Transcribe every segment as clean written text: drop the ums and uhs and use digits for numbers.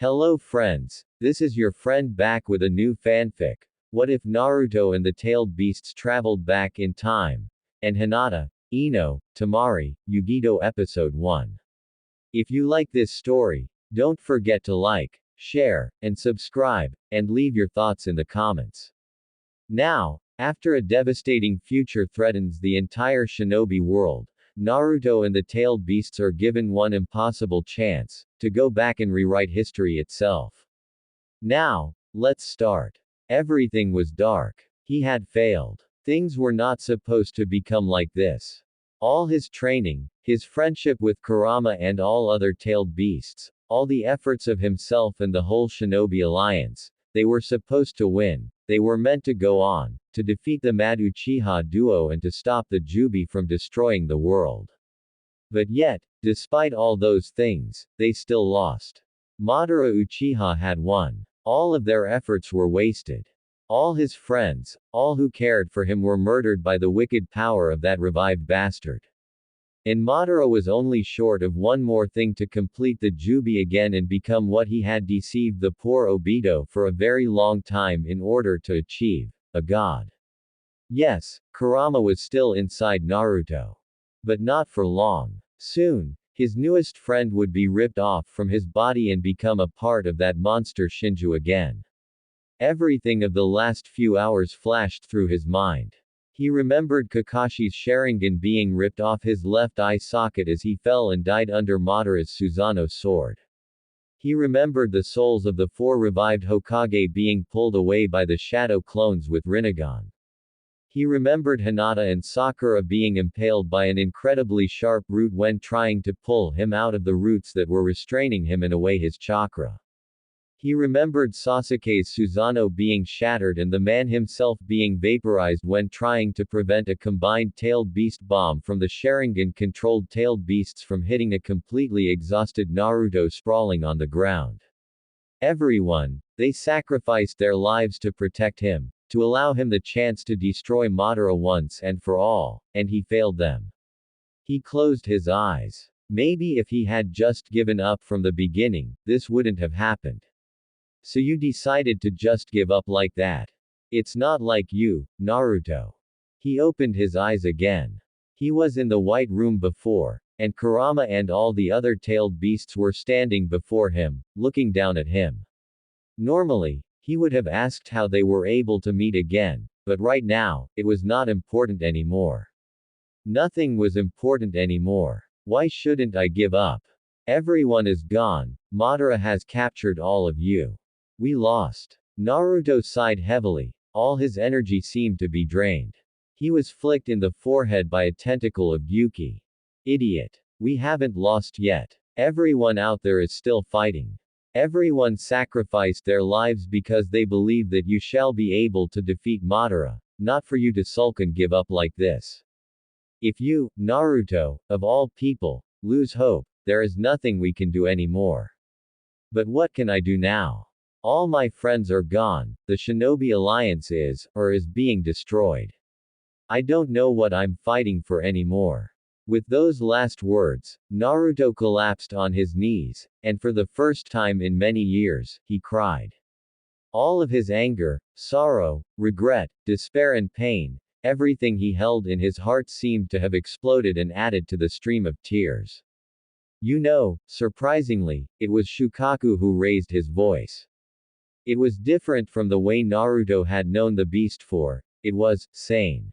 Hello friends, this is your friend back with a new fanfic. What if Naruto and the tailed beasts traveled back in time? And Hinata, Ino, Temari, Yugito episode 1. If you like this story, don't forget to like, share, and subscribe, and leave your thoughts in the comments. Now, after a devastating future threatens the entire Shinobi world, Naruto and the tailed beasts are given one impossible chance to go back and rewrite history itself. Now, let's start. Everything was dark. He had failed. Things were not supposed to become like this. All his training, his friendship with Kurama and all other tailed beasts, all the efforts of himself and the whole Shinobi alliance, they were supposed to win. They were meant to go on, to defeat the Mad Uchiha duo and to stop the Jubi from destroying the world. But yet, despite all those things, they still lost. Madara Uchiha had won. All of their efforts were wasted. All his friends, all who cared for him were murdered by the wicked power of that revived bastard. And Madara was only short of one more thing to complete the Jubi again and become what he had deceived the poor Obito for a very long time in order to achieve, a god. Yes, Kurama was still inside Naruto. But not for long. Soon, his newest friend would be ripped off from his body and become a part of that monster Shinju again. Everything of the last few hours flashed through his mind. He remembered Kakashi's Sharingan being ripped off his left eye socket as he fell and died under Madara's Susanoo sword. He remembered the souls of the 4 revived Hokage being pulled away by the shadow clones with Rinnegan. He remembered Hinata and Sakura being impaled by an incredibly sharp root when trying to pull him out of the roots that were restraining him and away his chakra. He remembered Sasuke's Susanoo being shattered and the man himself being vaporized when trying to prevent a combined tailed beast bomb from the Sharingan-controlled tailed beasts from hitting a completely exhausted Naruto sprawling on the ground. Everyone, they sacrificed their lives to protect him, to allow him the chance to destroy Madara once and for all, and he failed them. He closed his eyes. Maybe if he had just given up from the beginning, this wouldn't have happened. So you decided to just give up like that. It's not like you, Naruto. He opened his eyes again. He was in the white room before, and Kurama and all the other tailed beasts were standing before him, looking down at him. Normally, he would have asked how they were able to meet again, but right now, it was not important anymore. Nothing was important anymore. Why shouldn't I give up? Everyone is gone. Madara has captured all of you. We lost. Naruto sighed heavily. All his energy seemed to be drained. He was flicked in the forehead by a tentacle of Yuki. Idiot. We haven't lost yet. Everyone out there is still fighting. Everyone sacrificed their lives because they believe that you shall be able to defeat Madara, not for you to sulk and give up like this. If you, Naruto, of all people, lose hope, there is nothing we can do anymore. But what can I do now? All my friends are gone, the Shinobi Alliance is being destroyed. I don't know what I'm fighting for anymore. With those last words, Naruto collapsed on his knees, and for the first time in many years, he cried. All of his anger, sorrow, regret, despair and pain, everything he held in his heart seemed to have exploded and added to the stream of tears. You know, surprisingly, it was Shukaku who raised his voice. It was different from the way Naruto had known the beast for, it was sane.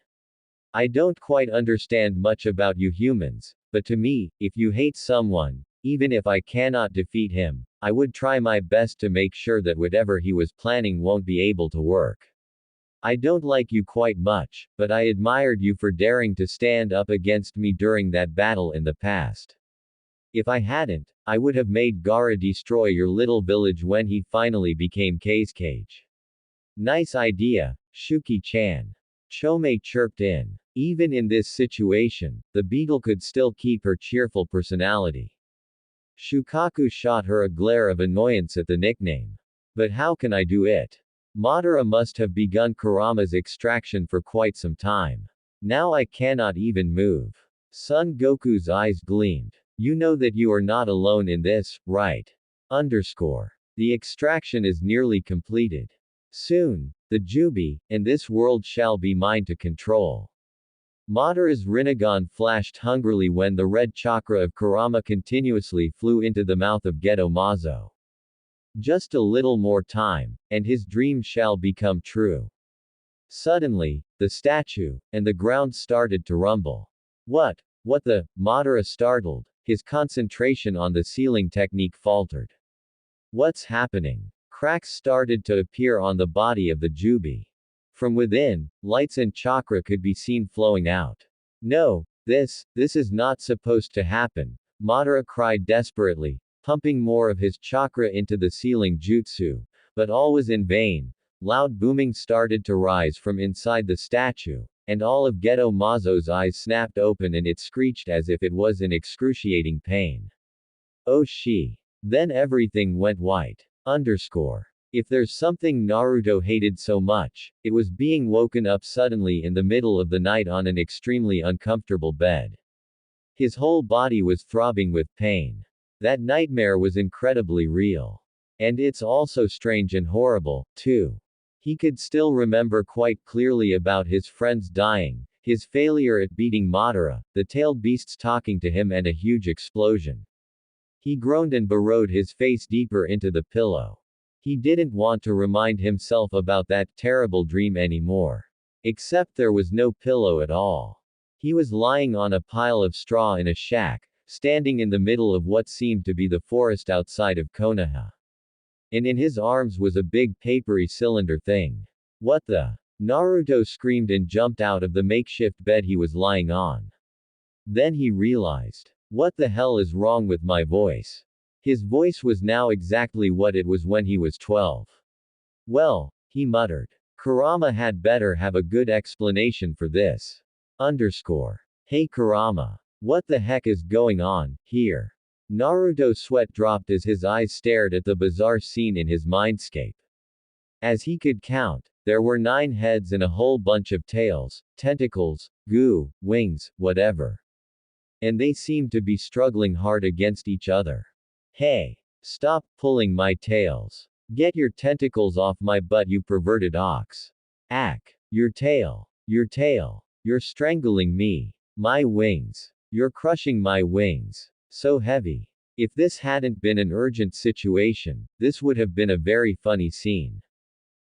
I don't quite understand much about you humans, but to me, if you hate someone, even if I cannot defeat him, I would try my best to make sure that whatever he was planning won't be able to work. I don't like you quite much, but I admired you for daring to stand up against me during that battle in the past. If I hadn't, I would have made Gaara destroy your little village when he finally became Kazekage. Nice idea, Shuki-chan. Chome chirped in. Even in this situation, the beagle could still keep her cheerful personality. Shukaku shot her a glare of annoyance at the nickname. But how can I do it? Madara must have begun Kurama's extraction for quite some time. Now I cannot even move. Son Goku's eyes gleamed. You know that you are not alone in this, right? Underscore. The extraction is nearly completed. Soon, the Jubi, and this world shall be mine to control. Madara's Rinnegan flashed hungrily when the red chakra of Kurama continuously flew into the mouth of Geto Mazo. Just a little more time, and his dream shall become true. Suddenly, the statue, and the ground started to rumble. What the? Madara startled, his concentration on the sealing technique faltered. What's happening? Cracks started to appear on the body of the Jubi. From within, lights and chakra could be seen flowing out. No, this is not supposed to happen, Madara cried desperately, pumping more of his chakra into the sealing jutsu, but all was in vain. Loud booming started to rise from inside the statue, and all of Geto Mazo's eyes snapped open and it screeched as if it was in excruciating pain. Oh she. Then everything went white. If there's something Naruto hated so much, it was being woken up suddenly in the middle of the night on an extremely uncomfortable bed. His whole body was throbbing with pain. That nightmare was incredibly real. And it's also strange and horrible, too. He could still remember quite clearly about his friends dying, his failure at beating Madara, the tailed beasts talking to him and a huge explosion. He groaned and burrowed his face deeper into the pillow. He didn't want to remind himself about that terrible dream anymore. Except there was no pillow at all. He was lying on a pile of straw in a shack, standing in the middle of what seemed to be the forest outside of Konoha. And in his arms was a big papery cylinder thing. What the? Naruto screamed and jumped out of the makeshift bed he was lying on. Then he realized. What the hell is wrong with my voice? His voice was now exactly what it was when he was 12. Well, he muttered. Kurama had better have a good explanation for this. Hey Kurama. What the heck is going on here? Naruto's sweat dropped as his eyes stared at the bizarre scene in his mindscape. As he could count, there were 9 heads and a whole bunch of tails, tentacles, goo, wings, whatever. And they seemed to be struggling hard against each other. Hey! Stop pulling my tails. Get your tentacles off my butt, you perverted ox. Ack! Your tail. Your tail. You're strangling me. My wings. You're crushing my wings. So heavy. If this hadn't been an urgent situation, this would have been a very funny scene.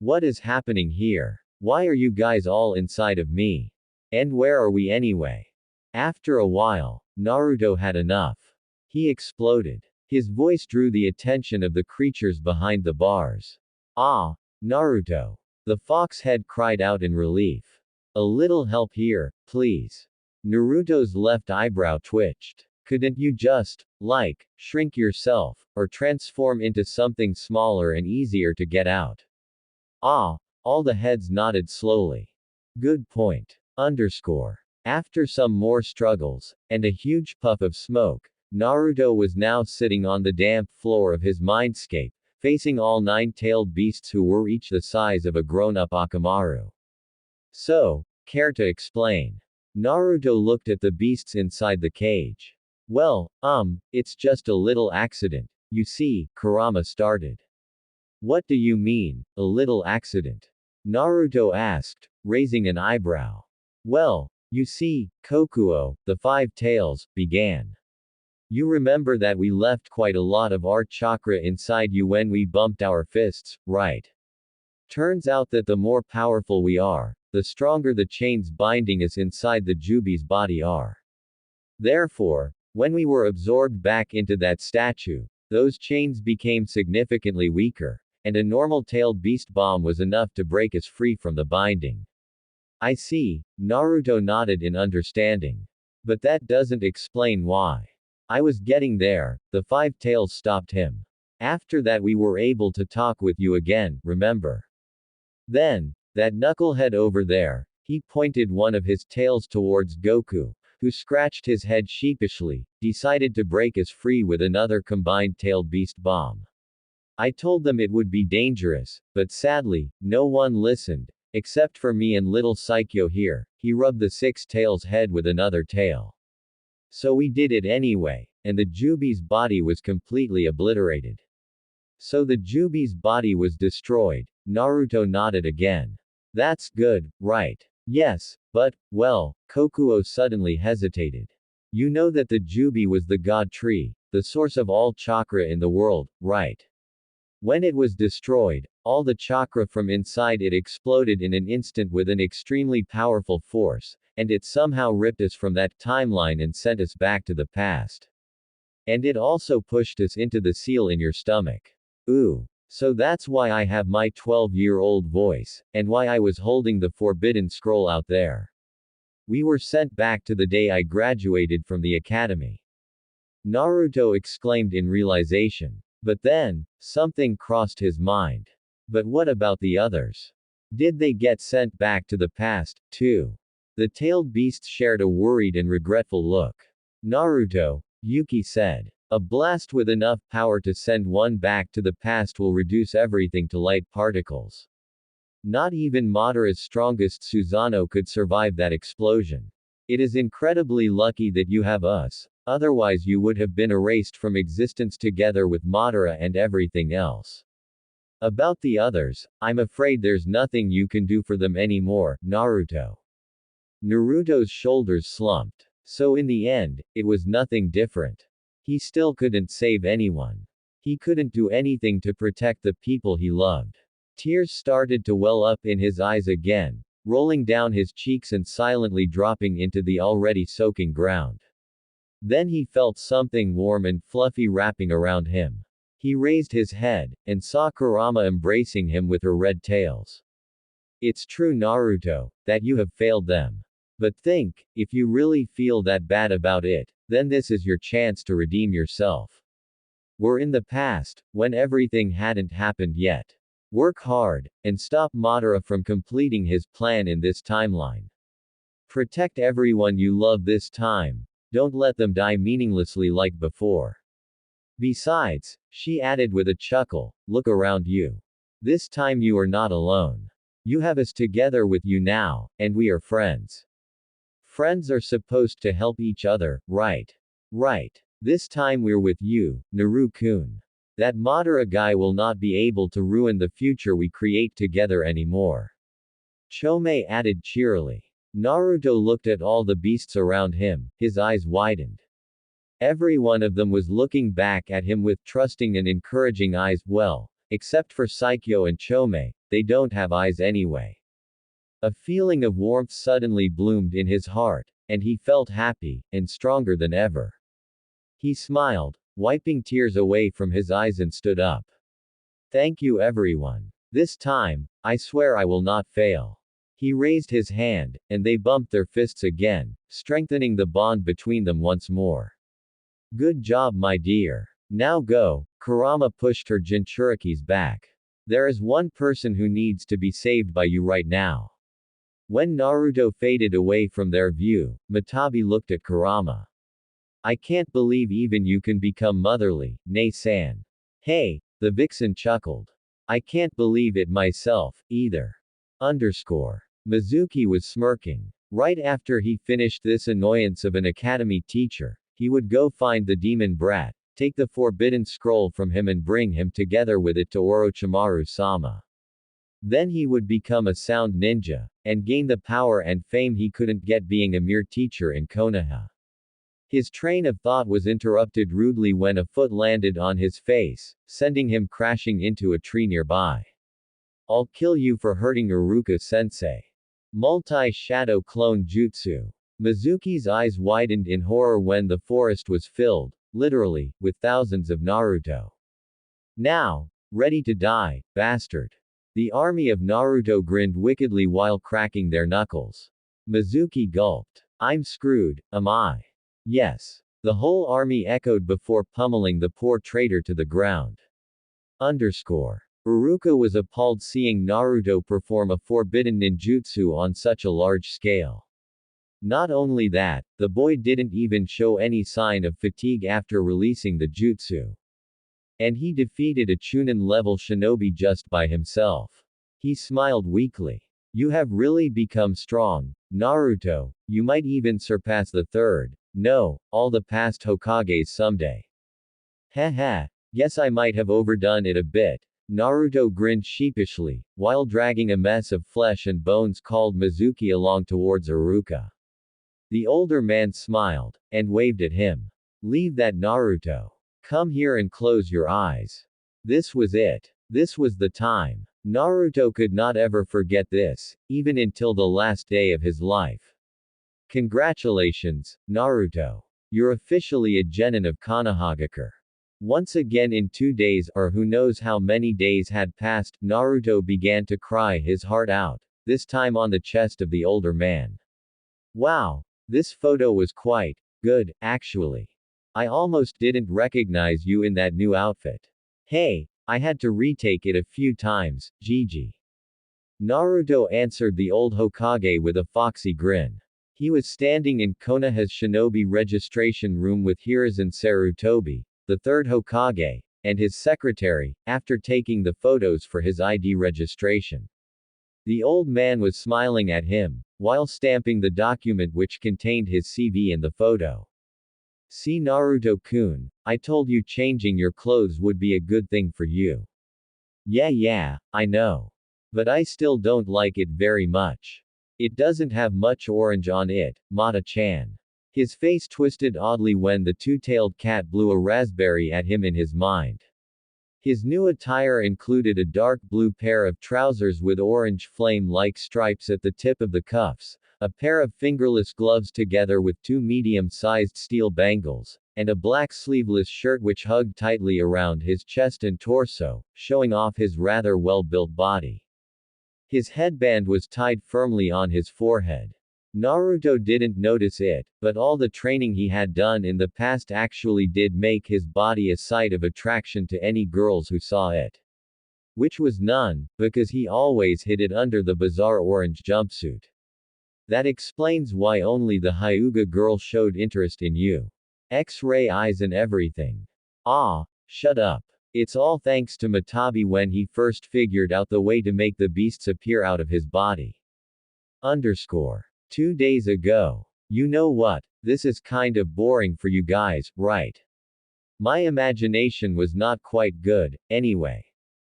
What is happening here? Why are you guys all inside of me? And where are we anyway? After a while, Naruto had enough. He exploded. His voice drew the attention of the creatures behind the bars. Ah, Naruto. The fox head cried out in relief. A little help here, please. Naruto's left eyebrow twitched. Couldn't you just, shrink yourself, or transform into something smaller and easier to get out? Ah, all the heads nodded slowly. Good point. After some more struggles, and a huge puff of smoke, Naruto was now sitting on the damp floor of his mindscape, facing all 9-tailed beasts who were each the size of a grown-up Akamaru. So, care to explain? Naruto looked at the beasts inside the cage. Well, it's just a little accident. You see, Kurama started. What do you mean, a little accident? Naruto asked, raising an eyebrow. Well, you see, Kokuo, the 5 tails, began. You remember that we left quite a lot of our chakra inside you when we bumped our fists, right? Turns out that the more powerful we are, the stronger the chains binding us inside the Jubi's body are. Therefore, when we were absorbed back into that statue, those chains became significantly weaker, and a normal tailed beast bomb was enough to break us free from the binding. I see, Naruto nodded in understanding. But that doesn't explain why. I was getting there, the 5 tails stopped him. After that we were able to talk with you again, remember? Then, that knucklehead over there, he pointed one of his tails towards Goku, who scratched his head sheepishly, decided to break us free with another combined tailed beast bomb. I told them it would be dangerous, but sadly, no one listened, except for me and little Saikyo here. He rubbed the 6 tails head with another tail. So we did it anyway, and the Jubi's body was completely obliterated. So the Jubi's body was destroyed. Naruto nodded again. That's good, right? Yes, but, well, Kokuo suddenly hesitated. You know that the Jubi was the god tree, the source of all chakra in the world, right? When it was destroyed, all the chakra from inside it exploded in an instant with an extremely powerful force, and it somehow ripped us from that timeline and sent us back to the past. And it also pushed us into the seal in your stomach. Ooh. So that's why I have my 12-year-old voice, and why I was holding the forbidden scroll out there. We were sent back to the day I graduated from the academy. Naruto exclaimed in realization. But then, something crossed his mind. But what about the others? Did they get sent back to the past, too? The tailed beasts shared a worried and regretful look. Naruto, Yuki said. A blast with enough power to send one back to the past will reduce everything to light particles. Not even Madara's strongest Susanoo could survive that explosion. It is incredibly lucky that you have us, otherwise you would have been erased from existence together with Madara and everything else. About the others, I'm afraid there's nothing you can do for them anymore, Naruto. Naruto's shoulders slumped. So in the end, it was nothing different. He still couldn't save anyone. He couldn't do anything to protect the people he loved. Tears started to well up in his eyes again, rolling down his cheeks and silently dropping into the already soaking ground. Then he felt something warm and fluffy wrapping around him. He raised his head, and saw Kurama embracing him with her red tails. It's true, Naruto, that you have failed them. But think, if you really feel that bad about it, then this is your chance to redeem yourself. We're in the past, when everything hadn't happened yet. Work hard, and stop Madara from completing his plan in this timeline. Protect everyone you love this time. Don't let them die meaninglessly like before. Besides, she added with a chuckle, look around you. This time you are not alone. You have us together with you now, and we are friends. Friends are supposed to help each other, right? Right. This time we're with you, Naru-kun. That Madara guy will not be able to ruin the future we create together anymore. Chome added cheerily. Naruto looked at all the beasts around him, his eyes widened. Every one of them was looking back at him with trusting and encouraging eyes, well, except for Saikyo and Chome, they don't have eyes anyway. A feeling of warmth suddenly bloomed in his heart, and he felt happy, and stronger than ever. He smiled, wiping tears away from his eyes and stood up. Thank you everyone. This time, I swear I will not fail. He raised his hand, and they bumped their fists again, strengthening the bond between them once more. Good job, my dear. Now go. Kurama pushed her Jinchurikis back. There is one person who needs to be saved by you right now. When Naruto faded away from their view, Matabi looked at Kurama. I can't believe even you can become motherly, Nei-san. Hey, the vixen chuckled. I can't believe it myself, either. Mizuki was smirking. Right after he finished this annoyance of an academy teacher, he would go find the demon brat, take the forbidden scroll from him and bring him together with it to Orochimaru-sama. Then he would become a sound ninja, and gain the power and fame he couldn't get being a mere teacher in Konoha. His train of thought was interrupted rudely when a foot landed on his face, sending him crashing into a tree nearby. I'll kill you for hurting Iruka-sensei. Multi-shadow clone jutsu. Mizuki's eyes widened in horror when the forest was filled, literally, with thousands of Naruto. Now, ready to die, bastard. The army of Naruto grinned wickedly while cracking their knuckles. Mizuki gulped. I'm screwed, am I? Yes. The whole army echoed before pummeling the poor traitor to the ground. Iruka was appalled seeing Naruto perform a forbidden ninjutsu on such a large scale. Not only that, the boy didn't even show any sign of fatigue after releasing the jutsu. And he defeated a Chunin-level shinobi just by himself. He smiled weakly. You have really become strong, Naruto. You might even surpass the third, no, all the past Hokages someday. Heh heh. Guess I might have overdone it a bit. Naruto grinned sheepishly, while dragging a mess of flesh and bones called Mizuki along towards Iruka. The older man smiled, and waved at him. Leave that, Naruto. Come here and close your eyes. This was it. This was the time. Naruto could not ever forget this, even until the last day of his life. Congratulations, Naruto. You're officially a genin of Konohagakure. Once again in 2 days, or who knows how many days had passed, Naruto began to cry his heart out, this time on the chest of the older man. Wow. This photo was quite good, actually. I almost didn't recognize you in that new outfit. Hey, I had to retake it a few times, Gigi. Naruto answered the old Hokage with a foxy grin. He was standing in Konoha's Shinobi registration room with Hiruzen Sarutobi, the third Hokage, and his secretary, after taking the photos for his ID registration. The old man was smiling at him, while stamping the document which contained his CV in the photo. See, Naruto-kun, I told you changing your clothes would be a good thing for you. Yeah, I know. But I still don't like it very much. It doesn't have much orange on it, Mata-chan. His face twisted oddly when the two-tailed cat blew a raspberry at him in his mind. His new attire included a dark blue pair of trousers with orange flame-like stripes at the tip of the cuffs, a pair of fingerless gloves together with two medium-sized steel bangles, and a black sleeveless shirt which hugged tightly around his chest and torso, showing off his rather well-built body. His headband was tied firmly on his forehead. Naruto didn't notice it, but all the training he had done in the past actually did make his body a sight of attraction to any girls who saw it. Which was none, because he always hid it under the bizarre orange jumpsuit. That explains why only the Hyuga girl showed interest in you. X-ray eyes and everything. Ah, shut up. It's all thanks to Matabi when he first figured out the way to make the beasts appear out of his body. 2 days ago. You know what, this is kind of boring for you guys, right? My imagination was not quite good, anyway.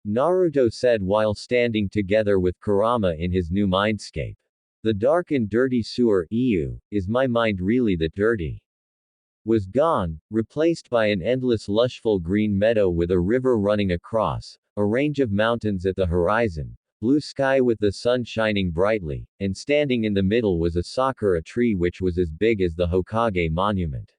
Naruto said while standing together with Kurama in his new mindscape. The dark and dirty sewer, is my mind really that dirty? Was gone, replaced by an endless lushful green meadow with a river running across, a range of mountains at the horizon, blue sky with the sun shining brightly, and standing in the middle was a sakura tree which was as big as the Hokage monument.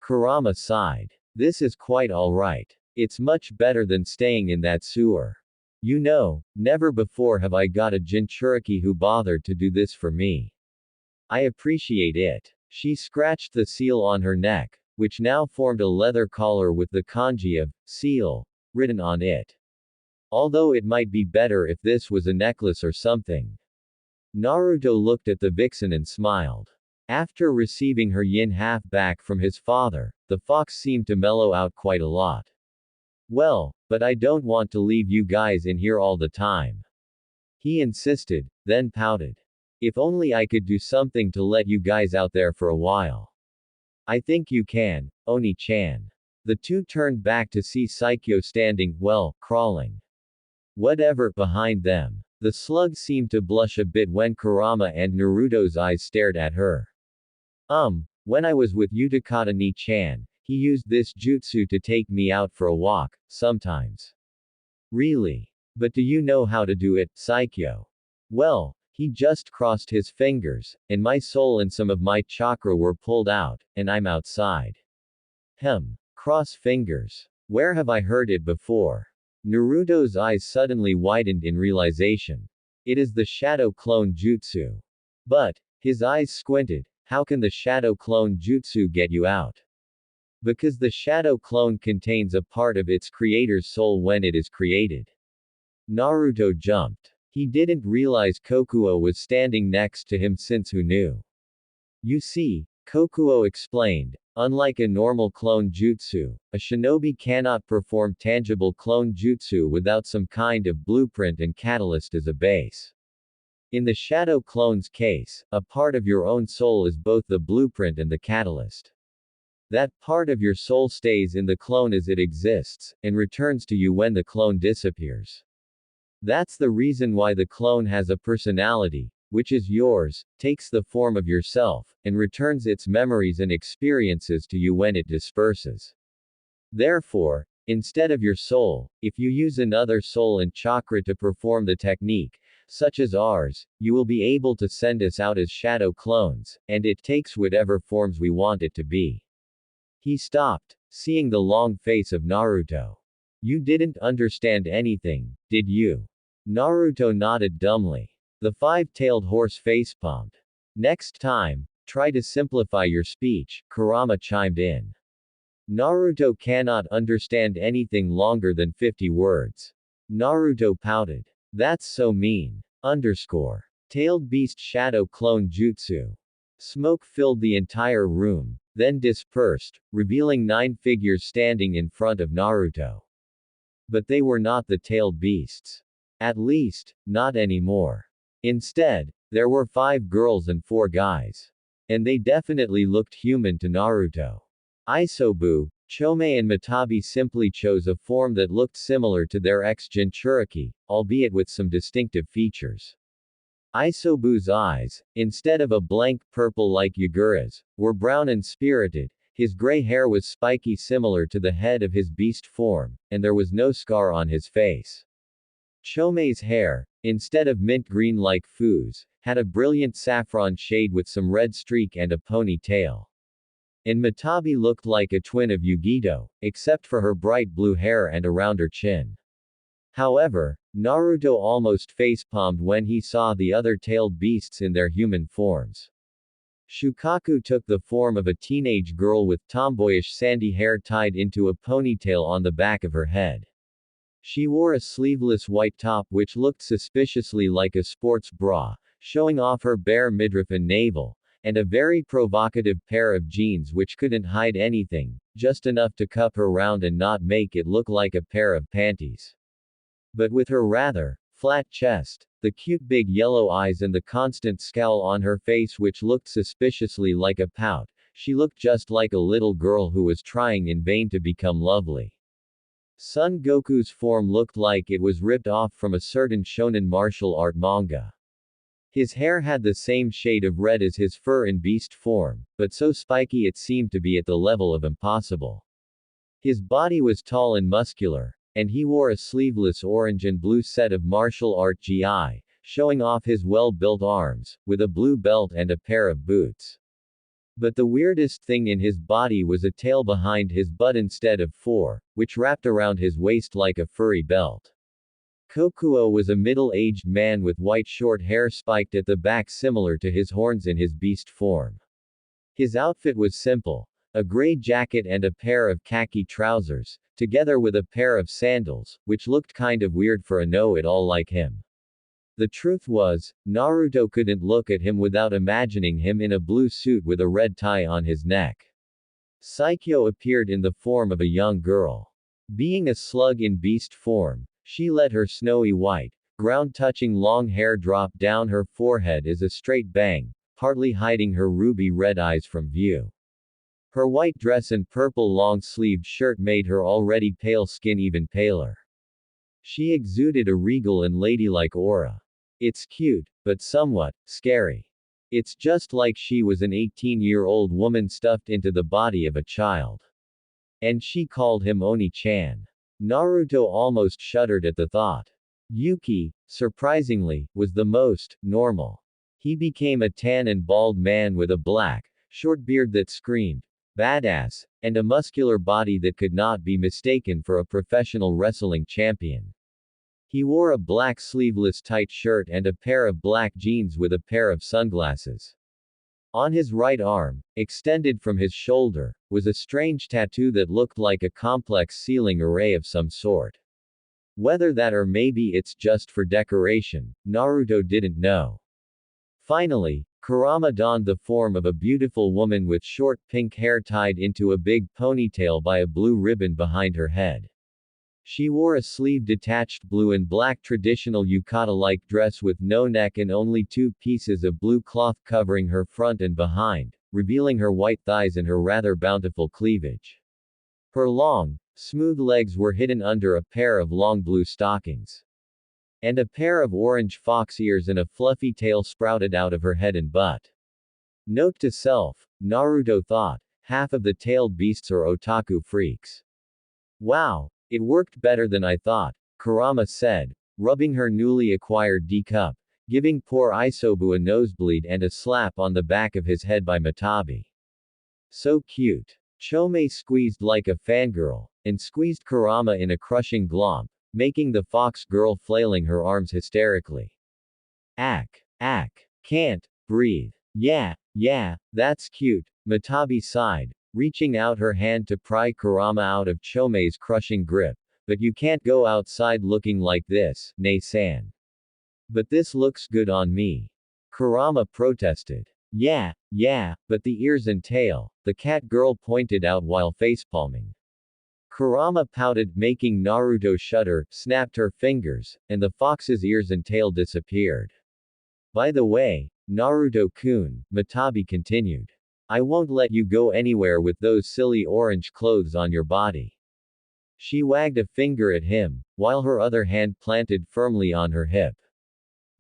Kurama sighed. This is quite alright. It's much better than staying in that sewer. You know, never before have I got a Jinchuriki who bothered to do this for me. I appreciate it. She scratched the seal on her neck, which now formed a leather collar with the kanji of seal written on it. Although it might be better if this was a necklace or something. Naruto looked at the vixen and smiled. After receiving her yin half back from his father, the fox seemed to mellow out quite a lot. Well, but I don't want to leave you guys in here all the time. He insisted, then pouted. If only I could do something to let you guys out there for a while. I think you can, Oni-chan. The two turned back to see Saikyo standing, well, crawling. Whatever, behind them. The slug seemed to blush a bit when Kurama and Naruto's eyes stared at her. When I was with Utakata-ni-chan, he used this jutsu to take me out for a walk, sometimes. Really? But do you know how to do it, Saikyo? Well, he just crossed his fingers, and my soul and some of my chakra were pulled out, and I'm outside. Cross fingers. Where have I heard it before? Naruto's eyes suddenly widened in realization. It is the shadow clone jutsu. But, his eyes squinted, how can the shadow clone jutsu get you out? Because the shadow clone contains a part of its creator's soul when it is created. Naruto jumped. He didn't realize Kokuo was standing next to him since who knew? You see, Kokuo explained, unlike a normal clone jutsu, a shinobi cannot perform tangible clone jutsu without some kind of blueprint and catalyst as a base. In the shadow clone's case, a part of your own soul is both the blueprint and the catalyst. That part of your soul stays in the clone as it exists, and returns to you when the clone disappears. That's the reason why the clone has a personality, which is yours, takes the form of yourself, and returns its memories and experiences to you when it disperses. Therefore, instead of your soul, if you use another soul and chakra to perform the technique, such as ours, you will be able to send us out as shadow clones, and it takes whatever forms we want it to be. He stopped, seeing the long face of Naruto. You didn't understand anything, did you? Naruto nodded dumbly. The five-tailed horse facepalmed. Next time, try to simplify your speech, Kurama chimed in. Naruto cannot understand anything longer than 50 words. Naruto pouted. That's so mean. Underscore. Tailed beast shadow clone jutsu. Smoke filled the entire room, then dispersed, revealing 9 figures standing in front of Naruto. But they were not the tailed beasts. At least, not anymore. Instead, there were 5 girls and 4 guys. And they definitely looked human to Naruto. Isobu, Chome and Matabi simply chose a form that looked similar to their ex-Jinchuriki, albeit with some distinctive features. Isobu's eyes, instead of a blank purple like Yagura's, were brown and spirited, his gray hair was spiky similar to the head of his beast form, and there was no scar on his face. Chome's hair, instead of mint green like Fu's, had a brilliant saffron shade with some red streak and a ponytail. And Matabi looked like a twin of Yugito, except for her bright blue hair and around her chin. However, Naruto almost facepalmed when he saw the other tailed beasts in their human forms. Shukaku took the form of a teenage girl with tomboyish sandy hair tied into a ponytail on the back of her head. She wore a sleeveless white top which looked suspiciously like a sports bra, showing off her bare midriff and navel, and a very provocative pair of jeans which couldn't hide anything, just enough to cup her round and not make it look like a pair of panties. But with her rather flat chest, the cute big yellow eyes and the constant scowl on her face which looked suspiciously like a pout, she looked just like a little girl who was trying in vain to become lovely. Son Goku's form looked like it was ripped off from a certain shonen martial art manga. His hair had the same shade of red as his fur in beast form, but so spiky it seemed to be at the level of impossible. His body was tall and muscular, and he wore a sleeveless orange and blue set of martial art gi, showing off his well-built arms, with a blue belt and a pair of boots. But the weirdest thing in his body was a tail behind his butt instead of 4, which wrapped around his waist like a furry belt. Kokuo was a middle-aged man with white short hair spiked at the back similar to his horns in his beast form. His outfit was simple, a gray jacket and a pair of khaki trousers, together with a pair of sandals, which looked kind of weird for a know-it-all like him. The truth was, Naruto couldn't look at him without imagining him in a blue suit with a red tie on his neck. Saikyo appeared in the form of a young girl. Being a slug in beast form, she let her snowy white, ground-touching long hair drop down her forehead as a straight bang, partly hiding her ruby-red eyes from view. Her white dress and purple long-sleeved shirt made her already pale skin even paler. She exuded a regal and ladylike aura. It's cute, but somewhat scary. It's just like she was an 18-year-old woman stuffed into the body of a child. And she called him Oni-chan. Naruto almost shuddered at the thought. Yuki, surprisingly, was the most normal. He became a tan and bald man with a black, short beard that screamed, badass, and a muscular body that could not be mistaken for a professional wrestling champion. He wore a black sleeveless tight shirt and a pair of black jeans with a pair of sunglasses. On his right arm, extended from his shoulder, was a strange tattoo that looked like a complex ceiling array of some sort. Whether that or maybe it's just for decoration, Naruto didn't know. Finally, Kurama donned the form of a beautiful woman with short pink hair tied into a big ponytail by a blue ribbon behind her head. She wore a sleeve-detached blue and black traditional yukata-like dress with no neck and only 2 pieces of blue cloth covering her front and behind, revealing her white thighs and her rather bountiful cleavage. Her long, smooth legs were hidden under a pair of long blue stockings. And a pair of orange fox ears and a fluffy tail sprouted out of her head and butt. Note to self, Naruto thought, half of the tailed beasts are otaku freaks. Wow, it worked better than I thought, Kurama said, rubbing her newly acquired D-cup, giving poor Isobu a nosebleed and a slap on the back of his head by Matabi. So cute. Chome squeezed like a fangirl, and squeezed Kurama in a crushing glomp, making the fox girl flailing her arms hysterically. Ack. Can't breathe. Yeah, that's cute, Matabi sighed, reaching out her hand to pry Kurama out of Chome's crushing grip. But you can't go outside looking like this, Nei-san. But this looks good on me. Kurama protested. Yeah, but the ears and tail, the cat girl pointed out while facepalming. Kurama pouted, making Naruto shudder, snapped her fingers, and the fox's ears and tail disappeared. By the way, Naruto-kun, Matabi continued. I won't let you go anywhere with those silly orange clothes on your body. She wagged a finger at him, while her other hand planted firmly on her hip.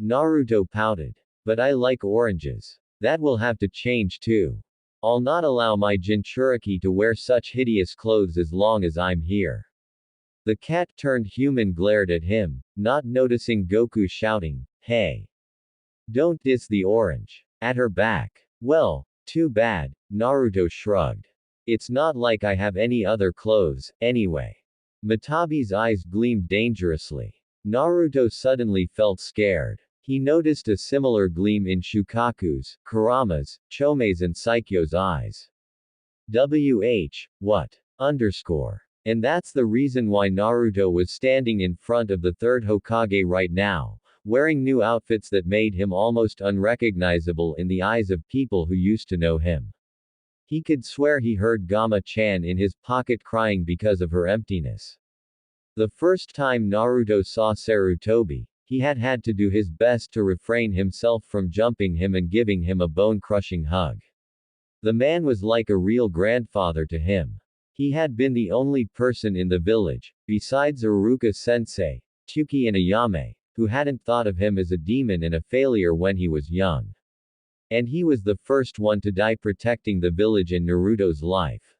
Naruto pouted. But I like oranges. That will have to change too. I'll not allow my Jinchuriki to wear such hideous clothes as long as I'm here. The cat turned human glared at him, not noticing Goku shouting, hey. Don't diss the orange. At her back. Well, too bad, Naruto shrugged. It's not like I have any other clothes, anyway. Matabi's eyes gleamed dangerously. Naruto suddenly felt scared. He noticed a similar gleam in Shukaku's, Kurama's, Chome's and Saikyo's eyes. What? And that's the reason why Naruto was standing in front of the third Hokage right now, wearing new outfits that made him almost unrecognizable in the eyes of people who used to know him. He could swear he heard Gama-chan in his pocket crying because of her emptiness. The first time Naruto saw Sarutobi, he had to do his best to refrain himself from jumping him and giving him a bone-crushing hug. The man was like a real grandfather to him. He had been the only person in the village, besides Iruka-sensei, Tuki and Ayame, who hadn't thought of him as a demon and a failure when he was young. And he was the first one to die protecting the village in Naruto's life.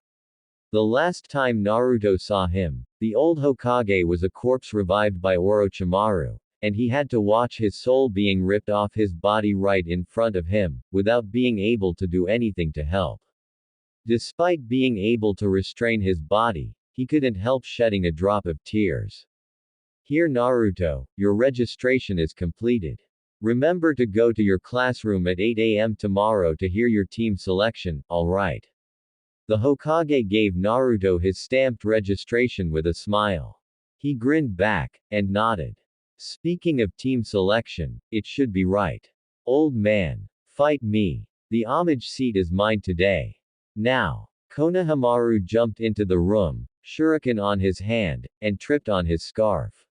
The last time Naruto saw him, the old Hokage was a corpse revived by Orochimaru, and he had to watch his soul being ripped off his body right in front of him, without being able to do anything to help. Despite being able to restrain his body, he couldn't help shedding a drop of tears. Here Naruto, your registration is completed. Remember to go to your classroom at 8 a.m. tomorrow to hear your team selection, alright? The Hokage gave Naruto his stamped registration with a smile. He grinned back, and nodded. Speaking of team selection, it should be right. Old man. Fight me. The homage seat is mine today. Now. Konohamaru jumped into the room, shuriken on his hand, and tripped on his scarf.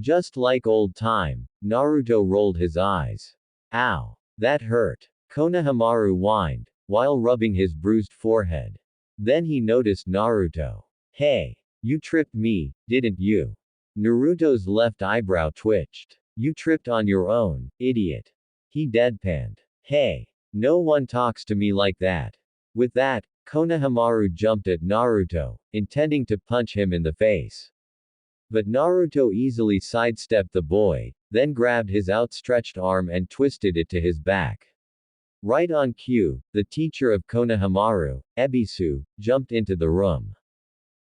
Just like old time, Naruto rolled his eyes. Ow. That hurt. Konohamaru whined, while rubbing his bruised forehead. Then he noticed Naruto. Hey. You tripped me, didn't you? Naruto's left eyebrow twitched. You tripped on your own, idiot. He deadpanned. Hey. No one talks to me like that. With that, Konohamaru jumped at Naruto, intending to punch him in the face. But Naruto easily sidestepped the boy, then grabbed his outstretched arm and twisted it to his back. Right on cue, the teacher of Konohamaru, Ebisu, jumped into the room.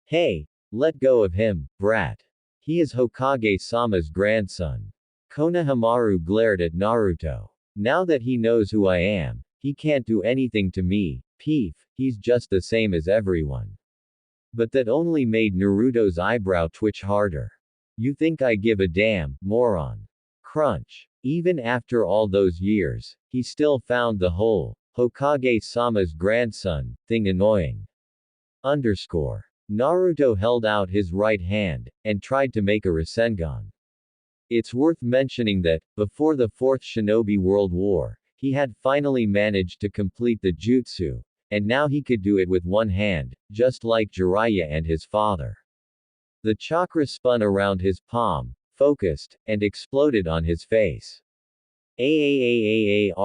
Hey, let go of him, brat. He is Hokage-sama's grandson. Konohamaru glared at Naruto. Now that he knows who I am, he can't do anything to me, peef, he's just the same as everyone. But that only made Naruto's eyebrow twitch harder. You think I give a damn, moron. Crunch. Even after all those years, he still found the whole Hokage-sama's grandson thing annoying. Naruto held out his right hand, and tried to make a Rasengan. It's worth mentioning that, before the Fourth Shinobi World War, He had finally managed to complete the jutsu, and now he could do it with one hand, just like Jiraiya and his father. The chakra spun around his palm, focused, and exploded on his face. Aarrrrrgh.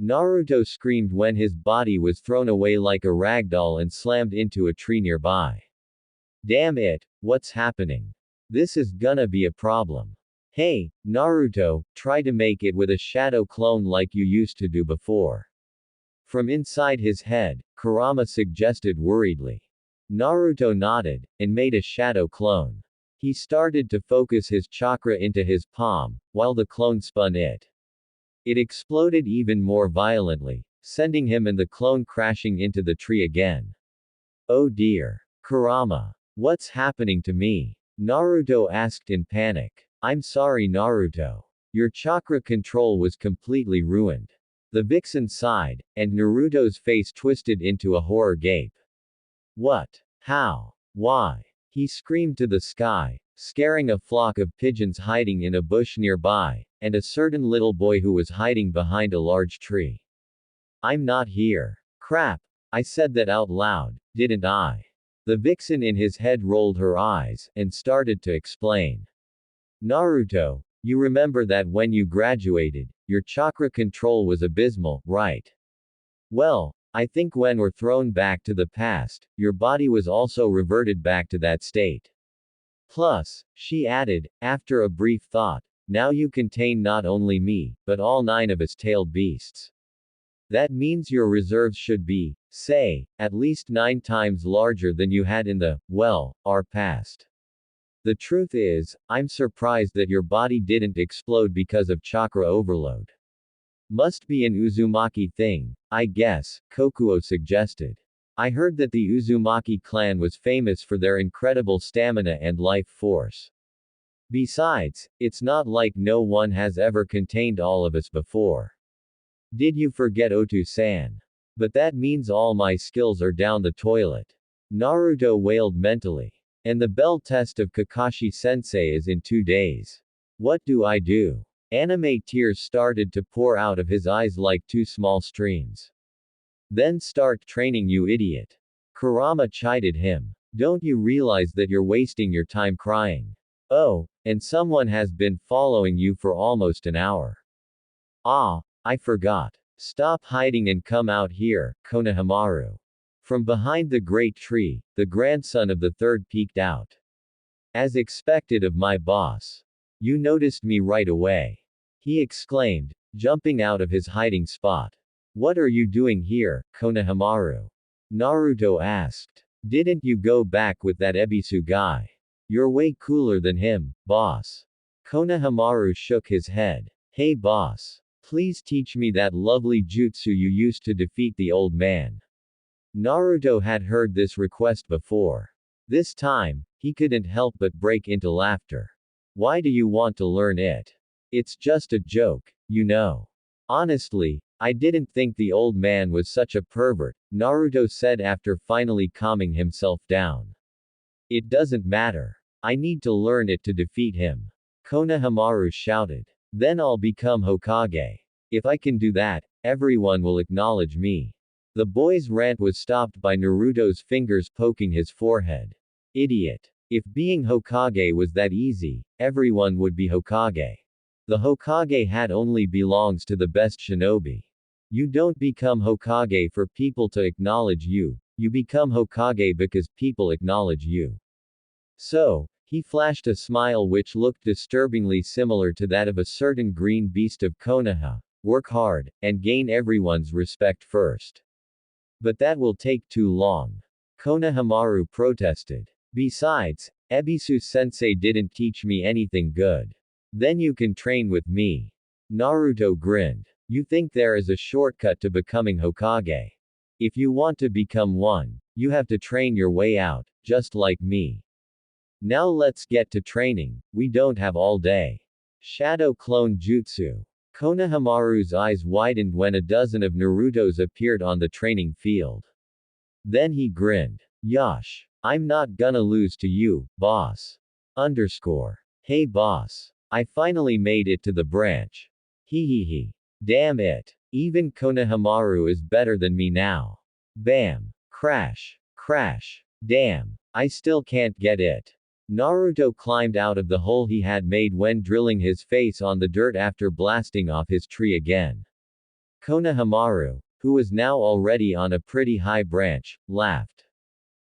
Naruto screamed when his body was thrown away like a ragdoll and slammed into a tree nearby. Damn it, what's happening? This is gonna be a problem. Hey, Naruto, try to make it with a shadow clone like you used to do before. From inside his head, Kurama suggested worriedly. Naruto nodded, and made a shadow clone. He started to focus his chakra into his palm, while the clone spun it. It exploded even more violently, sending him and the clone crashing into the tree again. Oh dear. Kurama. What's happening to me? Naruto asked in panic. I'm sorry, Naruto. Your chakra control was completely ruined. The vixen sighed, and Naruto's face twisted into a horror gape. What? How? Why? He screamed to the sky, scaring a flock of pigeons hiding in a bush nearby, and a certain little boy who was hiding behind a large tree. I'm not here. Crap. I said that out loud, didn't I? The vixen in his head rolled her eyes, and started to explain. Naruto, you remember that when you graduated, your chakra control was abysmal, right? Well, I think when we're thrown back to the past, your body was also reverted back to that state. Plus, she added, after a brief thought, now you contain not only me, but all 9 of its tailed beasts. That means your reserves should be, say, at least 9 times larger than you had in the, well, our past. The truth is, I'm surprised that your body didn't explode because of chakra overload. Must be an Uzumaki thing, I guess, Kokuo suggested. I heard that the Uzumaki clan was famous for their incredible stamina and life force. Besides, it's not like no one has ever contained all of us before. Did you forget Otu-san? But that means all my skills are down the toilet. Naruto wailed mentally. And the bell test of Kakashi-sensei is in 2 days. What do I do? Anime tears started to pour out of his eyes like 2 small streams. Then start training, you idiot. Kurama chided him. Don't you realize that you're wasting your time crying? Oh, and someone has been following you for almost an hour. Ah, I forgot. Stop hiding and come out here, Konohamaru. From behind the great tree, the grandson of the third peeked out. As expected of my boss. You noticed me right away. He exclaimed, jumping out of his hiding spot. What are you doing here, Konohamaru? Naruto asked. Didn't you go back with that Ebisu guy? You're way cooler than him, boss. Konohamaru shook his head. Hey boss. Please teach me that lovely jutsu you used to defeat the old man. Naruto had heard this request before. This time, he couldn't help but break into laughter. Why do you want to learn it? It's just a joke, you know. Honestly, I didn't think the old man was such a pervert, Naruto said after finally calming himself down. It doesn't matter. I need to learn it to defeat him. Konohamaru shouted. Then I'll become Hokage. If I can do that, everyone will acknowledge me. The boy's rant was stopped by Naruto's fingers poking his forehead. Idiot. If being Hokage was that easy, everyone would be Hokage. The Hokage hat only belongs to the best shinobi. You don't become Hokage for people to acknowledge you, you become Hokage because people acknowledge you. So, he flashed a smile which looked disturbingly similar to that of a certain green beast of Konoha. Work hard, and gain everyone's respect first. But that will take too long. Konohamaru protested. Besides, Ebisu-sensei didn't teach me anything good. Then you can train with me. Naruto grinned. You think there is a shortcut to becoming Hokage? If you want to become one, you have to train your way out, just like me. Now let's get to training, we don't have all day. Shadow Clone Jutsu. Konohamaru's eyes widened when a dozen of Naruto's appeared on the training field. Then he grinned. Yosh. I'm not gonna lose to you, boss. Underscore. Hey boss. I finally made it to the branch. Hee hee hee. Damn it. Even Konohamaru is better than me now. Bam. Crash. Crash. Damn. I still can't get it. Naruto climbed out of the hole he had made when drilling his face on the dirt after blasting off his tree again. Konohamaru, who was now already on a pretty high branch, laughed.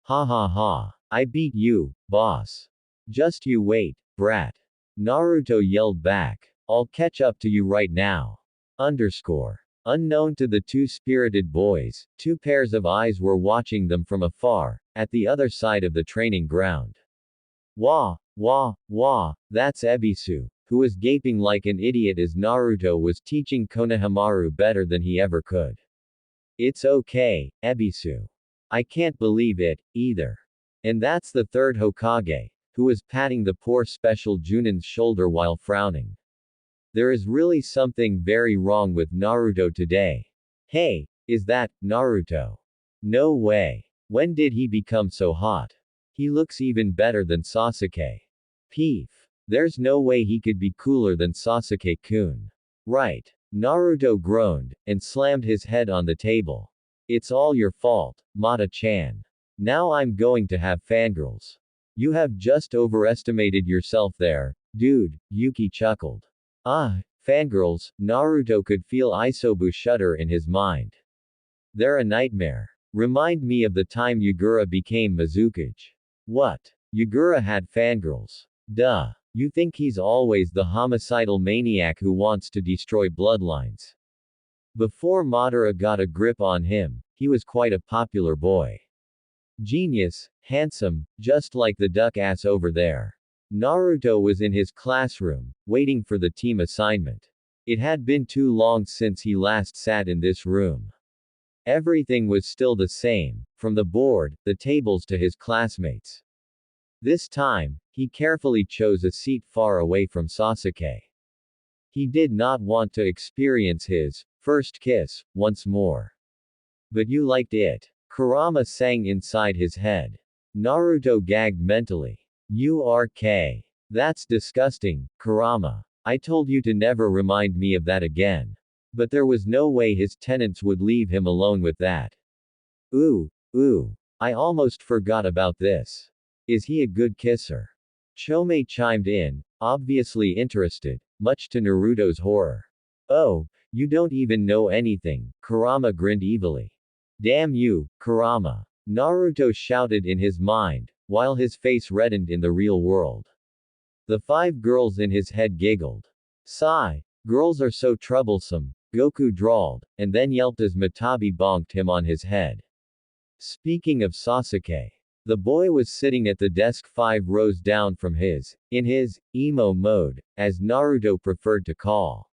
Ha ha ha. I beat you, boss. Just you wait, brat. Naruto yelled back. I'll catch up to you right now. Underscore. Unknown to the two spirited boys, two pairs of eyes were watching them from afar, at the other side of the training ground. Wah, wah, wah, that's Ebisu, who was gaping like an idiot as Naruto was teaching Konohamaru better than he ever could. It's okay, Ebisu. I can't believe it, either. And that's the third Hokage, who was patting the poor special Junin's shoulder while frowning. There is really something very wrong with Naruto today. Hey, is that Naruto? No way. When did he become so hot? He looks even better than Sasuke. Peef. There's no way he could be cooler than Sasuke-kun. Right. Naruto groaned, and slammed his head on the table. It's all your fault, Mata-chan. Now I'm going to have fangirls. You have just overestimated yourself there, dude, Yuki chuckled. Ah, fangirls, Naruto could feel Isobu shudder in his mind. They're a nightmare. Remind me of the time Yugura became Mizukage. What? Yugura had fangirls. Duh. You think he's always the homicidal maniac who wants to destroy bloodlines. Before Madara got a grip on him, he was quite a popular boy. Genius, handsome, just like the duck ass over there. Naruto was in his classroom, waiting for the team assignment. It had been too long since he last sat in this room. Everything was still the same, from the board, the tables to his classmates. This time, he carefully chose a seat far away from Sasuke. He did not want to experience his first kiss once more. But you liked it. Kurama sang inside his head. Naruto gagged mentally. URK. That's disgusting, Kurama. I told you to never remind me of that again. But there was no way his tenants would leave him alone with that. Ooh, I almost forgot about this. Is he a good kisser? Chome chimed in, obviously interested, much to Naruto's horror. Oh, you don't even know anything, Kurama grinned evilly. Damn you, Kurama. Naruto shouted in his mind, while his face reddened in the real world. The 5 girls in his head giggled. Sigh. Girls are so troublesome, Goku drawled, and then yelped as Matabi bonked him on his head. Speaking of Sasuke. The boy was sitting at the desk 5 rows down from his, in his, emo mode, as Naruto preferred to call.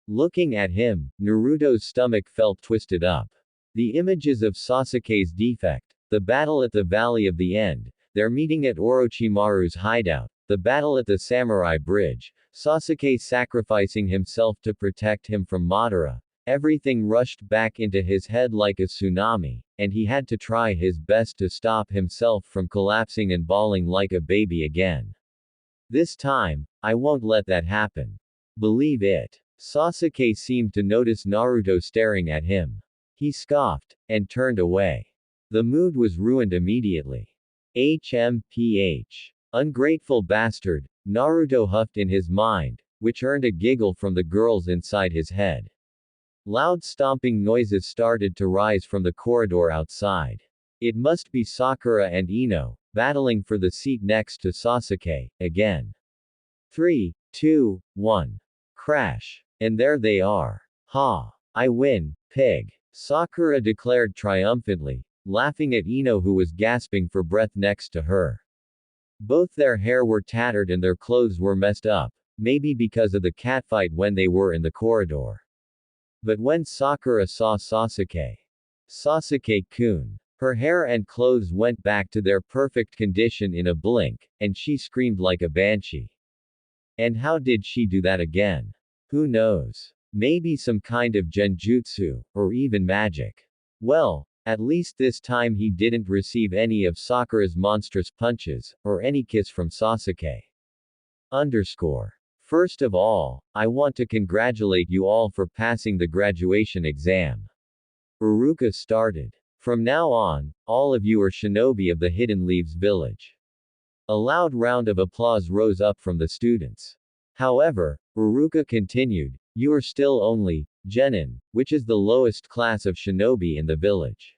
Looking at him, Naruto's stomach felt twisted up. The images of Sasuke's defect, the battle at the Valley of the End, their meeting at Orochimaru's hideout, the battle at the Samurai Bridge, Sasuke sacrificing himself to protect him from Madara, everything rushed back into his head like a tsunami, and he had to try his best to stop himself from collapsing and bawling like a baby again. This time, I won't let that happen. Believe it. Sasuke seemed to notice Naruto staring at him. He scoffed, and turned away. The mood was ruined immediately. HMPH. Ungrateful bastard, Naruto huffed in his mind, which earned a giggle from the girls inside his head. Loud stomping noises started to rise from the corridor outside. It must be Sakura and Ino, battling for the seat next to Sasuke, again. 3, 2, 1. Crash. And there they are. Ha! I win, pig. Sakura declared triumphantly, laughing at Ino who was gasping for breath next to her. Both their hair were tattered and their clothes were messed up, maybe because of the catfight when they were in the corridor. But when Sakura saw Sasuke-kun, her hair and clothes went back to their perfect condition in a blink, and she screamed like a banshee. And how did she do that again? Who knows? Maybe some kind of genjutsu, or even magic. Well, at least this time he didn't receive any of Sakura's monstrous punches, or any kiss from Sasuke. Underscore. First of all, I want to congratulate you all for passing the graduation exam. Uruka started. From now on, all of you are shinobi of the Hidden Leaves village. A loud round of applause rose up from the students. However, Uruka continued, you are still only genin, which is the lowest class of shinobi in the village.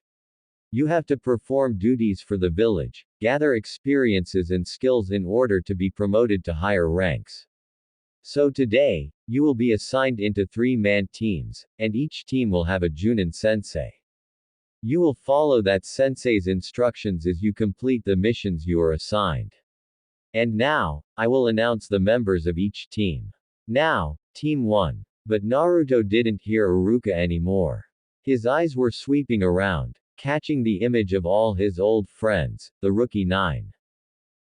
You have to perform duties for the village, gather experiences and skills in order to be promoted to higher ranks. So today, you will be assigned into 3-man teams, and each team will have a Junin sensei. You will follow that sensei's instructions as you complete the missions you are assigned. And now, I will announce the members of each team. Now, Team 1. But Naruto didn't hear Uruka anymore. His eyes were sweeping around, catching the image of all his old friends, the Rookie 9.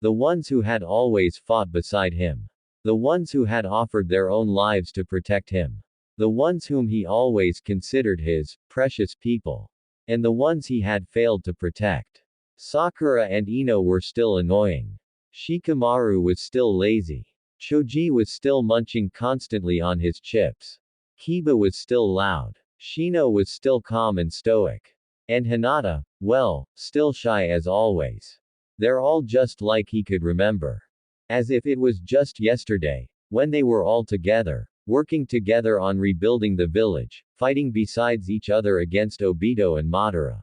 The ones who had always fought beside him. The ones who had offered their own lives to protect him. The ones whom he always considered his precious people. And the ones he had failed to protect. Sakura and Ino were still annoying. Shikamaru was still lazy. Choji was still munching constantly on his chips. Kiba was still loud. Shino was still calm and stoic. And Hinata, well, still shy as always. They're all just like he could remember. As if it was just yesterday, when they were all together, working together on rebuilding the village, fighting besides each other against Obito and Madara.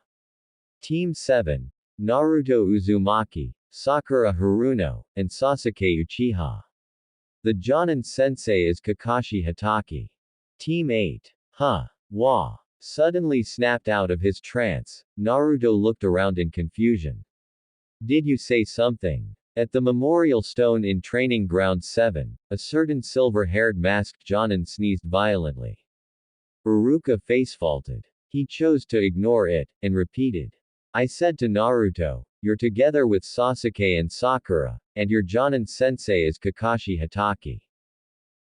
Team 7. Naruto Uzumaki, Sakura Haruno, and Sasuke Uchiha. The Jonin sensei is Kakashi Hatake. Team 8. Huh. Wah. Suddenly snapped out of his trance, Naruto looked around in confusion. Did you say something? At the memorial stone in Training Ground 7, a certain silver-haired masked Jonin sneezed violently. Uruka facefaulted. He chose to ignore it, and repeated. I said to Naruto, you're together with Sasuke and Sakura, and your Jonin sensei is Kakashi Hatake.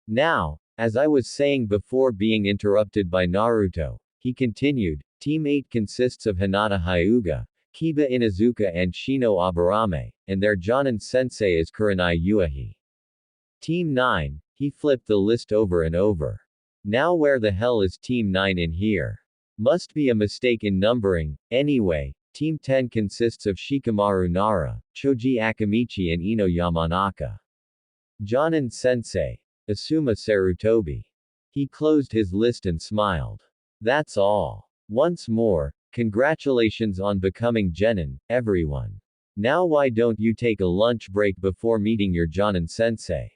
Now, as I was saying before being interrupted by Naruto, he continued, Team 8 consists of Hinata Hyuga, Kiba Inuzuka and Shino Aburame, and their Jonin sensei is Kurenai Uehi. Team 9, he flipped the list over and over. Now where the hell is Team 9 in here? Must be a mistake in numbering, anyway. Team 10 consists of Shikamaru Nara, Choji Akamichi and Ino Yamanaka. Jonin sensei. Asuma Sarutobi. He closed his list and smiled. That's all. Once more, congratulations on becoming genin, everyone. Now why don't you take a lunch break before meeting your Jonin sensei?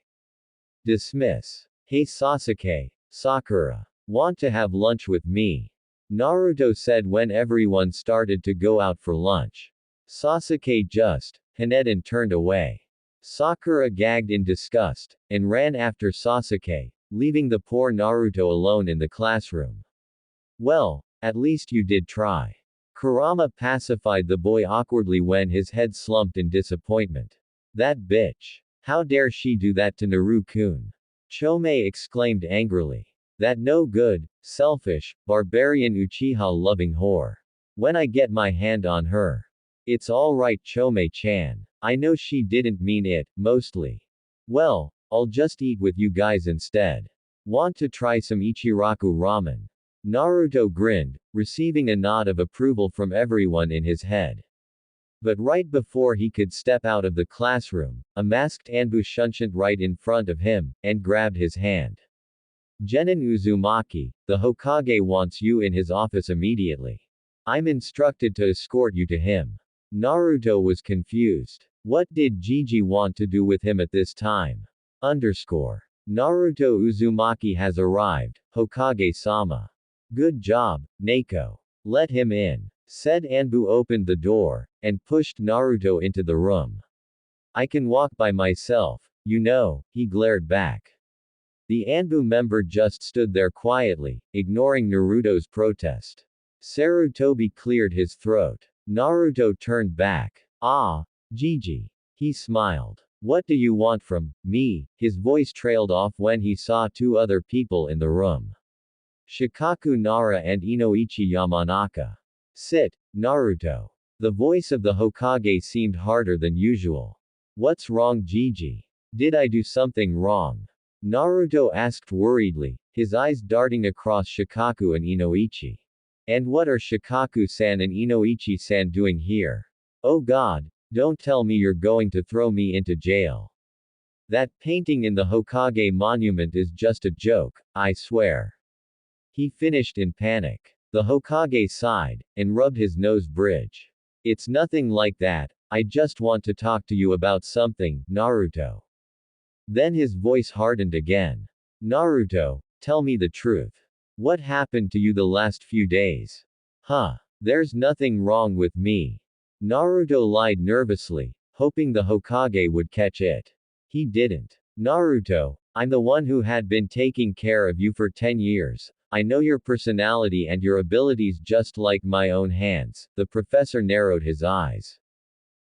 Dismiss. Hey Sasuke, Sakura. Want to have lunch with me? Naruto said when everyone started to go out for lunch. Sasuke just hined and turned away. Sakura gagged in disgust, and ran after Sasuke, leaving the poor Naruto alone in the classroom. Well, at least you did try. Kurama pacified the boy awkwardly when his head slumped in disappointment. That bitch. How dare she do that to Naru-kun? Chome exclaimed angrily. That no good, selfish, barbarian Uchiha-loving whore. When I get my hand on her. It's alright Chome-chan. I know she didn't mean it, mostly. Well, I'll just eat with you guys instead. Want to try some Ichiraku ramen? Naruto grinned, receiving a nod of approval from everyone in his head. But right before he could step out of the classroom, a masked Anbu shunshunt right in front of him, and grabbed his hand. Genin Uzumaki, the Hokage wants you in his office immediately. I'm instructed to escort you to him. Naruto was confused. What did Gigi want to do with him at this time? Naruto Uzumaki has arrived, Hokage-sama. Good job, Neko. Let him in. Said Anbu opened the door, and pushed Naruto into the room. I can walk by myself, you know, he glared back. The Anbu member just stood there quietly, ignoring Naruto's protest. Sarutobi cleared his throat. Naruto turned back. Ah, Gigi. He smiled. What do you want from me? His voice trailed off when he saw two other people in the room. Shikaku Nara and Inoichi Yamanaka. Sit, Naruto. The voice of the Hokage seemed harder than usual. What's wrong, Gigi? Did I do something wrong? Naruto asked worriedly, his eyes darting across Shikaku and Inoichi. And what are Shikaku-san and Inoichi-san doing here? Oh god, don't tell me you're going to throw me into jail. That painting in the Hokage monument is just a joke, I swear. He finished in panic. The Hokage sighed, and rubbed his nose bridge. It's nothing like that, I just want to talk to you about something, Naruto. Then his voice hardened again. Naruto, tell me the truth. What happened to you the last few days? Huh. There's nothing wrong with me. Naruto lied nervously, hoping the Hokage would catch it. He didn't. Naruto, I'm the one who had been taking care of you for 10 years. I know your personality and your abilities just like my own hands. The professor narrowed his eyes.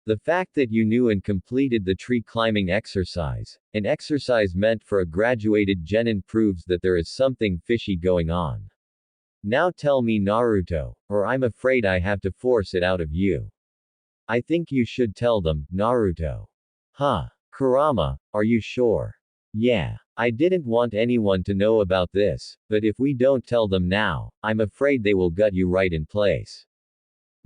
The fact that you knew and completed the tree climbing exercise, an exercise meant for a graduated genin, proves that there is something fishy going on. Now tell me, Naruto, or I'm afraid I have to force it out of you. I think you should tell them, Naruto. Huh. Kurama, are you sure? Yeah. I didn't want anyone to know about this, but if we don't tell them now, I'm afraid they will gut you right in place.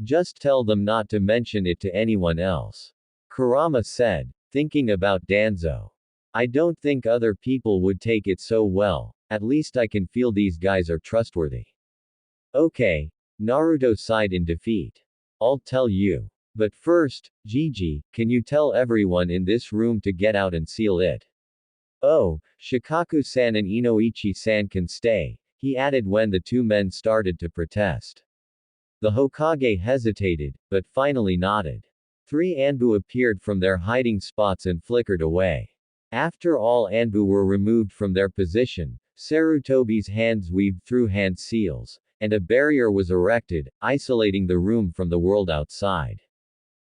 Just tell them not to mention it to anyone else. Kurama said, thinking about Danzo. I don't think other people would take it so well, at least I can feel these guys are trustworthy. Okay. Naruto sighed in defeat. I'll tell you. But first, Gigi, can you tell everyone in this room to get out and seal it? Oh, Shikaku-san and Inoichi-san can stay, he added when the two men started to protest. The Hokage hesitated, but finally nodded. 3 Anbu appeared from their hiding spots and flickered away. After all Anbu were removed from their position, Sarutobi's hands weaved through hand seals, and a barrier was erected, isolating the room from the world outside.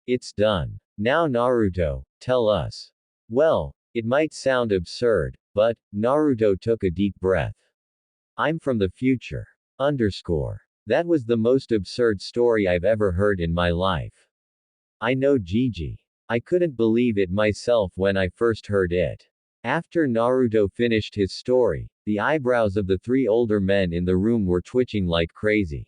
It's done. Now Naruto, tell us. Well, it might sound absurd, but, Naruto took a deep breath. I'm from the future. That was the most absurd story I've ever heard in my life. I know Gigi. I couldn't believe it myself when I first heard it. After Naruto finished his story, the eyebrows of the 3 older men in the room were twitching like crazy.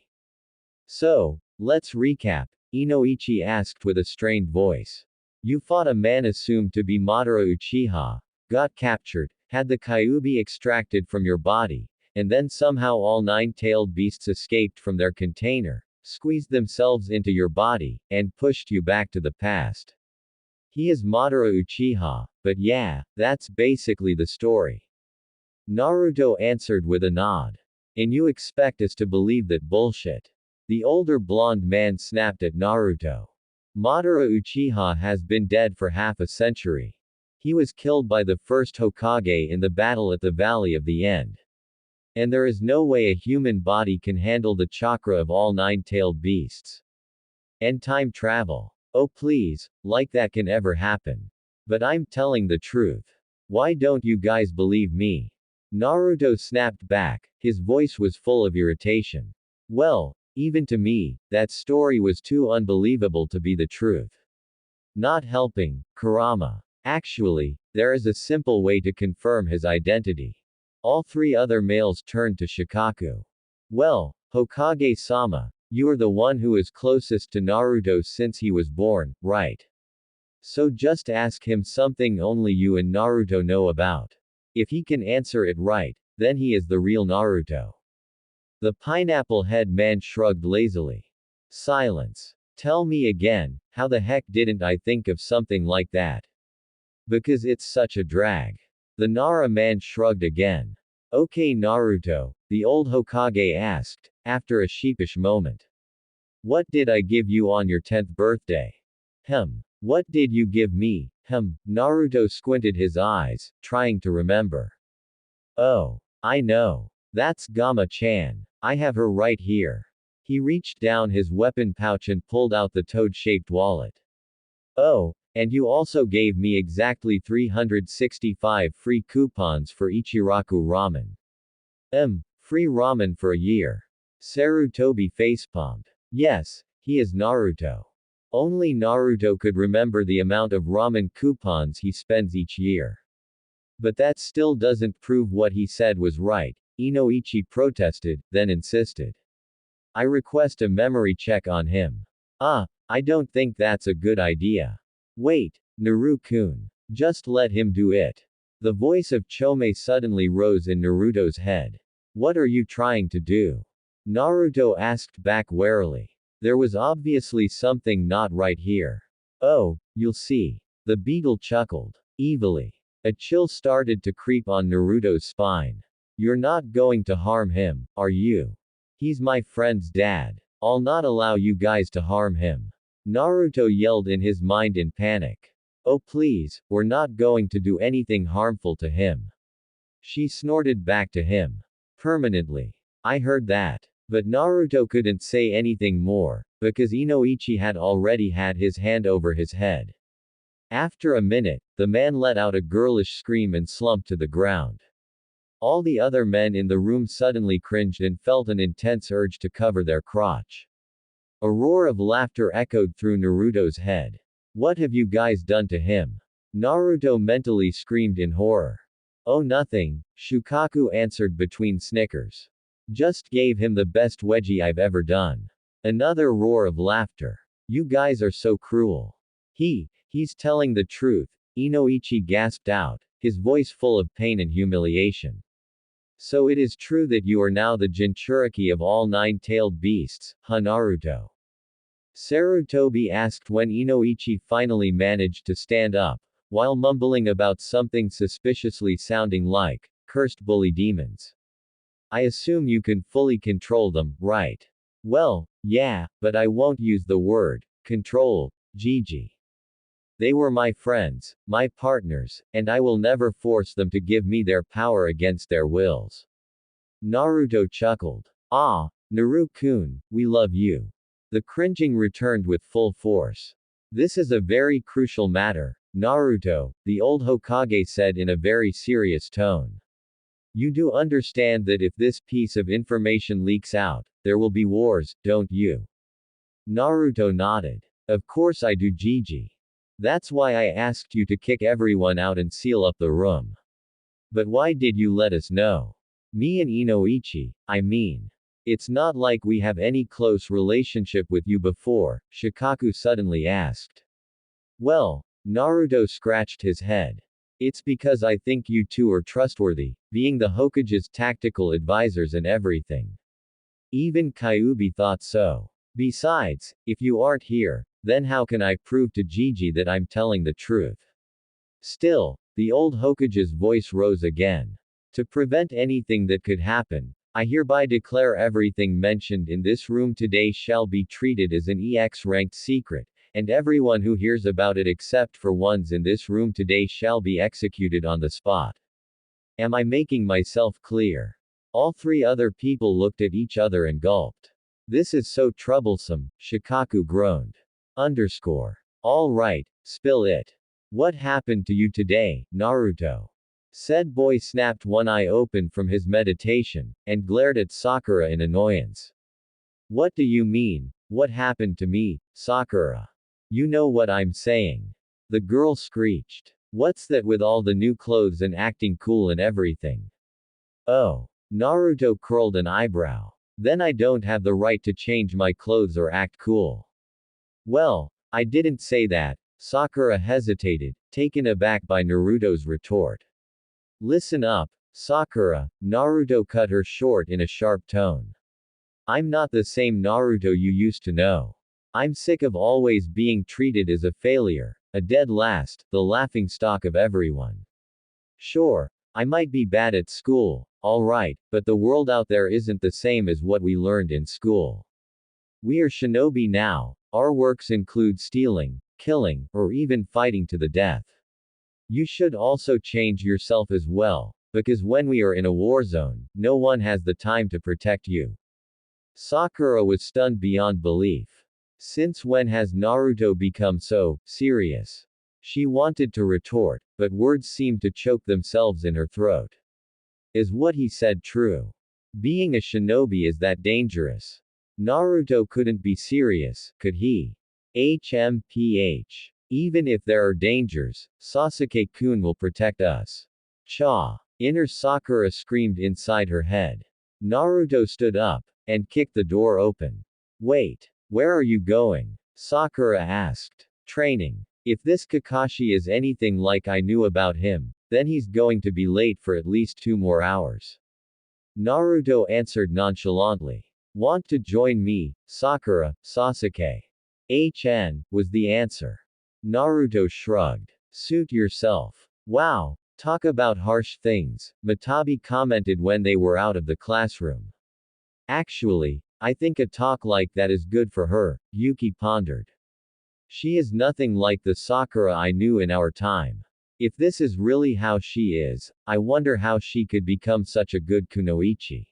So, let's recap, Inoichi asked with a strained voice. You fought a man assumed to be Madara Uchiha, got captured, had the Kyuubi extracted from your body, and then somehow all 9-tailed beasts escaped from their container, squeezed themselves into your body, and pushed you back to the past. He is Madara Uchiha, but yeah, that's basically the story. Naruto answered with a nod. And you expect us to believe that bullshit? The older blonde man snapped at Naruto. Madara Uchiha has been dead for half a century. He was killed by the first Hokage in the battle at the Valley of the End. And there is no way a human body can handle the chakra of all 9-tailed beasts. And time travel. Oh please, like that can ever happen. But I'm telling the truth. Why don't you guys believe me? Naruto snapped back, his voice was full of irritation. Well, even to me, that story was too unbelievable to be the truth. Not helping, Kurama. Actually, there is a simple way to confirm his identity. All 3 other males turned to Shikaku. Well, Hokage-sama, you are the one who is closest to Naruto since he was born, right? So just ask him something only you and Naruto know about. If he can answer it right, then he is the real Naruto. The pineapple head man shrugged lazily. Silence. Tell me again, how the heck didn't I think of something like that? Because it's such a drag. The Nara man shrugged again. Okay Naruto, the old Hokage asked, after a sheepish moment. What did I give you on your 10th birthday? What did you give me? Naruto squinted his eyes, trying to remember. Oh, I know. That's Gamma-chan. I have her right here. He reached down his weapon pouch and pulled out the toad-shaped wallet. Oh, and you also gave me exactly 365 free coupons for Ichiraku ramen. Free ramen for a year. Sarutobi facepalmed. Yes, he is Naruto. Only Naruto could remember the amount of ramen coupons he spends each year. But that still doesn't prove what he said was right, Inoichi protested, then insisted. I request a memory check on him. I don't think that's a good idea. Wait, Naru-kun. Just let him do it. The voice of Chome suddenly rose in Naruto's head. What are you trying to do? Naruto asked back warily. There was obviously something not right here. Oh, you'll see. The beetle chuckled. Evilly. A chill started to creep on Naruto's spine. You're not going to harm him, are you? He's my friend's dad. I'll not allow you guys to harm him. Naruto yelled in his mind in panic. Oh please, we're not going to do anything harmful to him. She snorted back to him. Permanently. I heard that. But Naruto couldn't say anything more, because Inoichi had already had his hand over his head. After a minute, the man let out a girlish scream and slumped to the ground. All the other men in the room suddenly cringed and felt an intense urge to cover their crotch. A roar of laughter echoed through Naruto's head. What have you guys done to him? Naruto mentally screamed in horror. Oh nothing, Shukaku answered between snickers. Just gave him the best wedgie I've ever done. Another roar of laughter. You guys are so cruel. He's telling the truth, Inoichi gasped out, his voice full of pain and humiliation. So it is true that you are now the Jinchuriki of all nine-tailed beasts, huh Naruto? Sarutobi asked when Inoichi finally managed to stand up, while mumbling about something suspiciously sounding like, cursed bully demons. I assume you can fully control them, right? Well, yeah, but I won't use the word, control, Gigi. They were my friends, my partners, and I will never force them to give me their power against their wills. Naruto chuckled. Ah, Naru-kun, we love you. The cringing returned with full force. This is a very crucial matter, Naruto, the old Hokage said in a very serious tone. You do understand that if this piece of information leaks out, there will be wars, don't you? Naruto nodded. Of course I do, Gigi. That's why I asked you to kick everyone out and seal up the room. But why did you let us know? Me and Inoichi, I mean. It's not like we have any close relationship with you before, Shikaku suddenly asked. Well, Naruto scratched his head. It's because I think you two are trustworthy, being the Hokage's tactical advisors and everything. Even Kyuubi thought so. Besides, if you aren't here, then how can I prove to Gigi that I'm telling the truth? Still, the old Hokage's voice rose again. To prevent anything that could happen, I hereby declare everything mentioned in this room today shall be treated as an EX-ranked secret, and everyone who hears about it except for ones in this room today shall be executed on the spot. Am I making myself clear? All three other people looked at each other and gulped. This is so troublesome, Shikaku groaned. All right, spill it. What happened to you today, Naruto? Said boy snapped one eye open from his meditation, and glared at Sakura in annoyance. What do you mean, what happened to me, Sakura? You know what I'm saying. The girl screeched. What's that with all the new clothes and acting cool and everything? Oh. Naruto curled an eyebrow. Then I don't have the right to change my clothes or act cool. Well, I didn't say that, Sakura hesitated, taken aback by Naruto's retort. Listen up, Sakura, Naruto cut her short in a sharp tone. I'm not the same Naruto you used to know. I'm sick of always being treated as a failure, a dead last, the laughingstock of everyone. Sure, I might be bad at school, alright, but the world out there isn't the same as what we learned in school. We are shinobi now, our works include stealing, killing, or even fighting to the death. You should also change yourself as well, because when we are in a war zone, no one has the time to protect you. Sakura was stunned beyond belief. Since when has Naruto become so serious? She wanted to retort, but words seemed to choke themselves in her throat. Is what he said true? Being a shinobi is that dangerous? Naruto couldn't be serious, could he? HMPH. Even if there are dangers, Sasuke-kun will protect us. Cha! Inner Sakura screamed inside her head. Naruto stood up and kicked the door open. Wait. Where are you going? Sakura asked. Training. If this Kakashi is anything like I knew about him, then he's going to be late for at least 2 more hours. Naruto answered nonchalantly. Want to join me, Sakura, Sasuke? HN, was the answer. Naruto shrugged. Suit yourself. Wow, talk about harsh things, Matabi commented when they were out of the classroom. Actually, I think a talk like that is good for her, Yuki pondered. She is nothing like the Sakura I knew in our time. If this is really how she is, I wonder how she could become such a good kunoichi.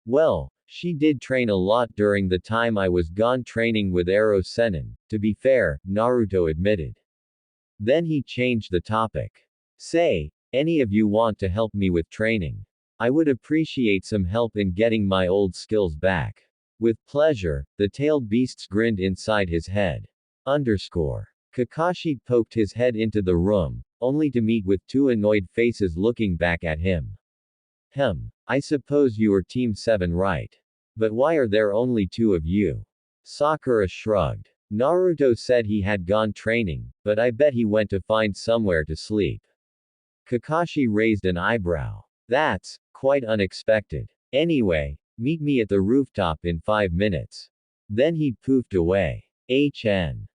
Well, she did train a lot during the time I was gone training with Ero Sennin, to be fair, Naruto admitted. Then he changed the topic. Say, any of you want to help me with training? I would appreciate some help in getting my old skills back. With pleasure, the tailed beasts grinned inside his head. Kakashi poked his head into the room, only to meet with 2 annoyed faces looking back at him. I suppose you are Team 7, right? But why are there only 2 of you? Sakura shrugged. Naruto said he had gone training, but I bet he went to find somewhere to sleep. Kakashi raised an eyebrow. That's quite unexpected. Anyway, meet me at the rooftop in 5 minutes. Then he poofed away. HN.